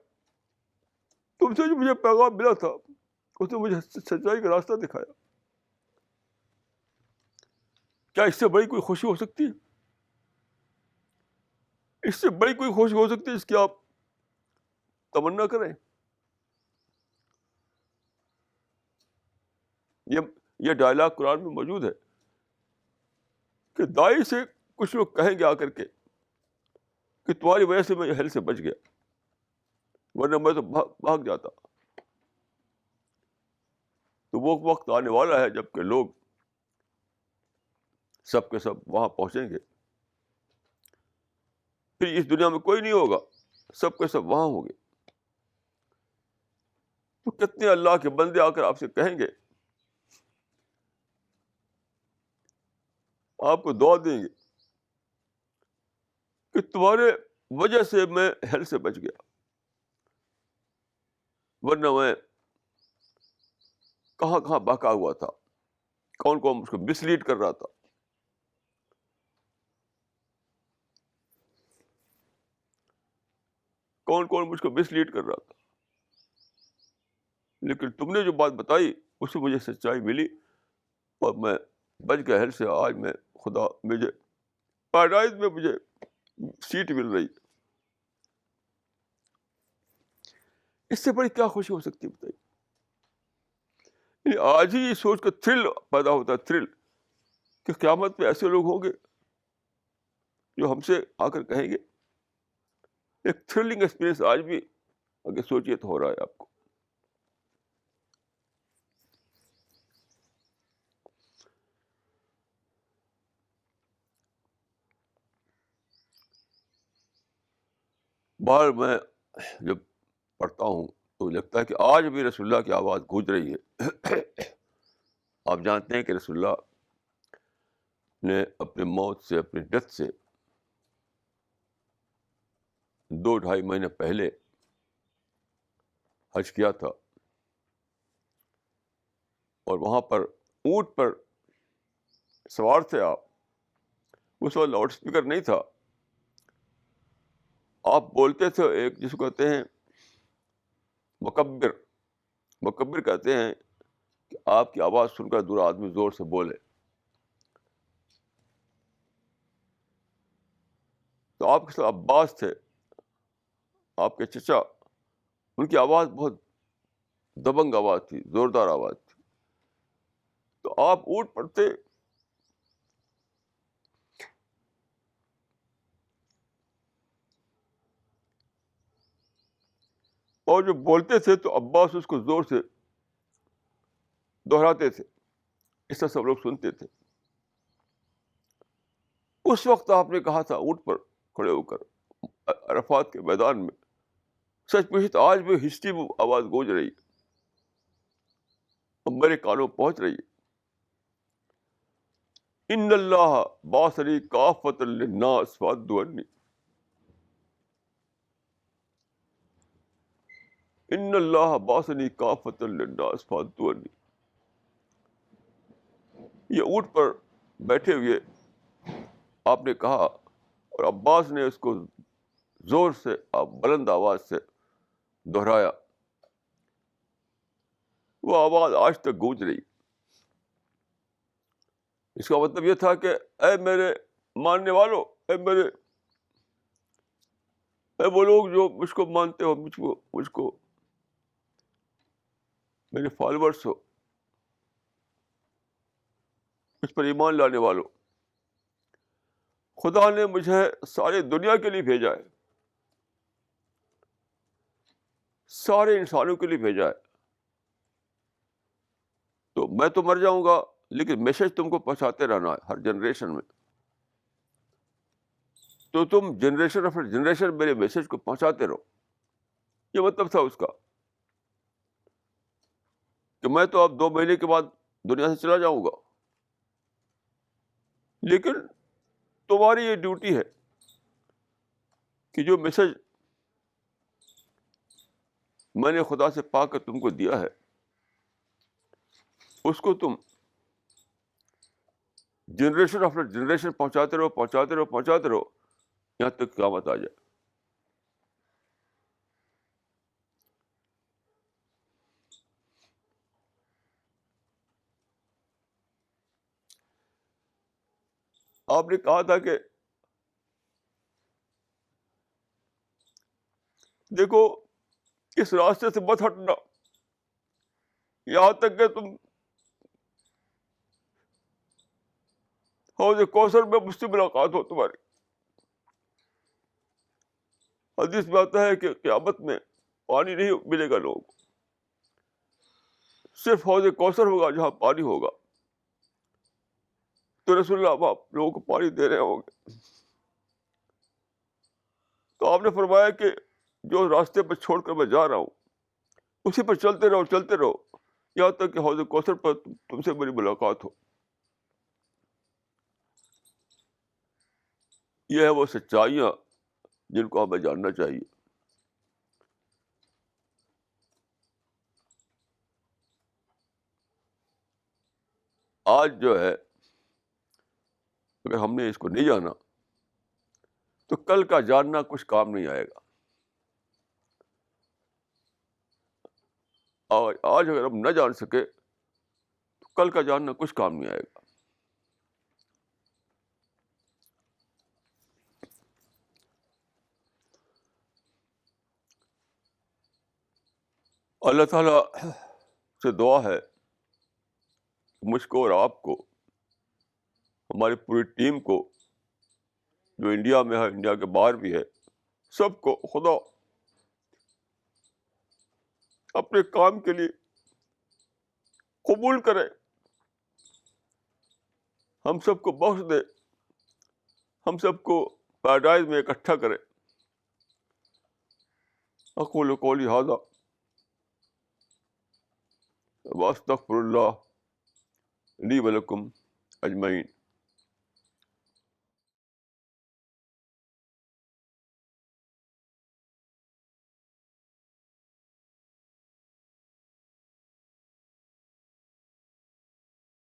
تم سے جو مجھے پیغام ملا تھا اس نے مجھے سچائی کا راستہ دکھایا. کیا اس سے بڑی کوئی خوشی ہو سکتی ہے؟ اس سے بڑی کوئی خوشی ہو سکتی ہے اس کی آپ تمنا کریں؟ یہ ڈائلاگ قرآن میں موجود ہے کہ دائی سے کچھ لوگ کہیں گے آ کر کے کہ تمہاری وجہ سے میں ہیل سے بچ گیا، ورنہ میں تو بھاگ جاتا. تو وہ وقت آنے والا ہے جب کہ لوگ سب کے سب وہاں پہنچیں گے، پھر اس دنیا میں کوئی نہیں ہوگا، سب کے سب وہاں ہوں گے. تو کتنے اللہ کے بندے آ کر آپ سے کہیں گے، آپ کو دعا دیں گے کہ تمہارے وجہ سے میں ہیل سے بچ گیا، ورنہ میں کہاں کہاں بہکا ہوا تھا، کون کون مجھ کو مس لیڈ کر رہا تھا. کون کون مجھ کو مس لیڈ کر رہا تھا، لیکن تم نے جو بات بتائی اس سے مجھے سچائی ملی اور میں بچ گیا ہیل سے. آج میں خدا مجھے پیراڈائز میں مجھے سیٹ مل رہی. اس سے بڑی کیا خوشی ہو سکتی ہے بتائیے. آج ہی یہ سوچ کر تھرل پیدا ہوتا ہے، تھرل کہ قیامت میں ایسے لوگ ہوں گے جو ہم سے آ کر کہیں گے. ایک تھرلنگ ایکسپیرئنس آج بھی اگر سوچیے تو ہو رہا ہے آپ کو. بار میں جب پڑھتا ہوں تو لگتا ہے کہ آج بھی رسول اللہ کی آواز گونج رہی ہے. آپ جانتے ہیں کہ رسول اللہ نے اپنے موت سے، اپنے ڈیتھ سے 2-2.5 مہینے پہلے حج کیا تھا، اور وہاں پر اونٹ پر سوار تھے آپ. اس وقت لاؤڈ اسپیکر نہیں تھا، آپ بولتے تھے. ایک جس کو کہتے ہیں مکبر، مکبر کہتے ہیں کہ آپ کی آواز سن کر دوسرا آدمی زور سے بولے. تو آپ کے ساتھ عباس تھے، آپ کے چچا، ان کی آواز بہت دبنگ آواز تھی، زوردار آواز تھی. تو آپ اونٹ پر تھے، اور جو بولتے تھے تو عباس اس کو زور سے دہراتے تھے، اس طرح سب لوگ سنتے تھے. اس وقت آپ نے کہا تھا اونٹ پر کھڑے ہو کر عرفات کے میدان میں، سچ پوچھے تو آج بھی ہسٹری میں آواز گونج رہی ہے اور میرے کانوں پہنچ رہی ہے. ان اللہ باسری کافۃ للناس فادوا عنی، ان اللہ باسری کافۃ للناس فادوا عنی. یہ اونٹ پر بیٹھے ہوئے آپ نے کہا، اور عباس نے اس کو زور سے، بلند آواز سے دہرایا. وہ آواز آج تک گونج رہی. اس کا مطلب یہ تھا کہ اے میرے ماننے والوں، اے وہ لوگ جو مجھ کو مانتے ہو، مجھ کو میرے فالوورس ہو، مجھ پر ایمان لانے والوں، خدا نے مجھے ساری دنیا کے لیے بھیجا ہے، سارے انسانوں کے لیے بھیجا ہے. تو میں تو مر جاؤں گا، لیکن میسج تم کو پہنچاتے رہنا ہے ہر جنریشن میں. تو تم جنریشن آفٹر جنریشن میرے میسج کو پہنچاتے رہو. یہ مطلب تھا اس کا کہ میں تو اب 2 مہینے کے بعد دنیا سے چلا جاؤں گا، لیکن تمہاری یہ ڈیوٹی ہے کہ جو میسج میں نے خدا سے پا کر تم کو دیا ہے اس کو تم جنریشن آفٹر جنریشن پہنچاتے رہو یہاں تک قیامت آ جائے. آپ نے کہا تھا کہ دیکھو اس راستے سے مت ہٹنا یہاں تک کہ تم حوض کوثر میں مجھ سے ملاقات ہو تمہاری. حدیث میں آتا ہے کہ قیامت میں پانی نہیں ملے گا لوگوں کو، صرف حوض کوثر ہوگا جہاں پانی ہوگا. تو رسول اللہ آپ لوگوں کو پانی دے رہے ہوں گے. تو آپ نے فرمایا کہ جو راستے پر چھوڑ کر میں جا رہا ہوں اسی پر چلتے رہو یہاں تک کہ حوض کوثر پر تم سے میری ملاقات ہو. یہ ہے وہ سچائیاں جن کو ہمیں جاننا چاہیے. آج جو ہے اگر ہم نے اس کو نہیں جانا تو کل کا جاننا کچھ کام نہیں آئے گا. آج اگر ہم نہ جان سکے تو کل کا جاننا کچھ کام نہیں آئے گا. اللہ تعالیٰ سے دعا ہے مجھ کو اور آپ کو، ہماری پوری ٹیم کو جو انڈیا میں ہے، انڈیا کے باہر بھی ہے، سب کو خدا اپنے کام کے لیے قبول کرے، ہم سب کو بخش دے، ہم سب کو پیراڈائز میں اکٹھا کرے. اقول قولی ھذا واستغفر اللہ لی ولکم اجمعین.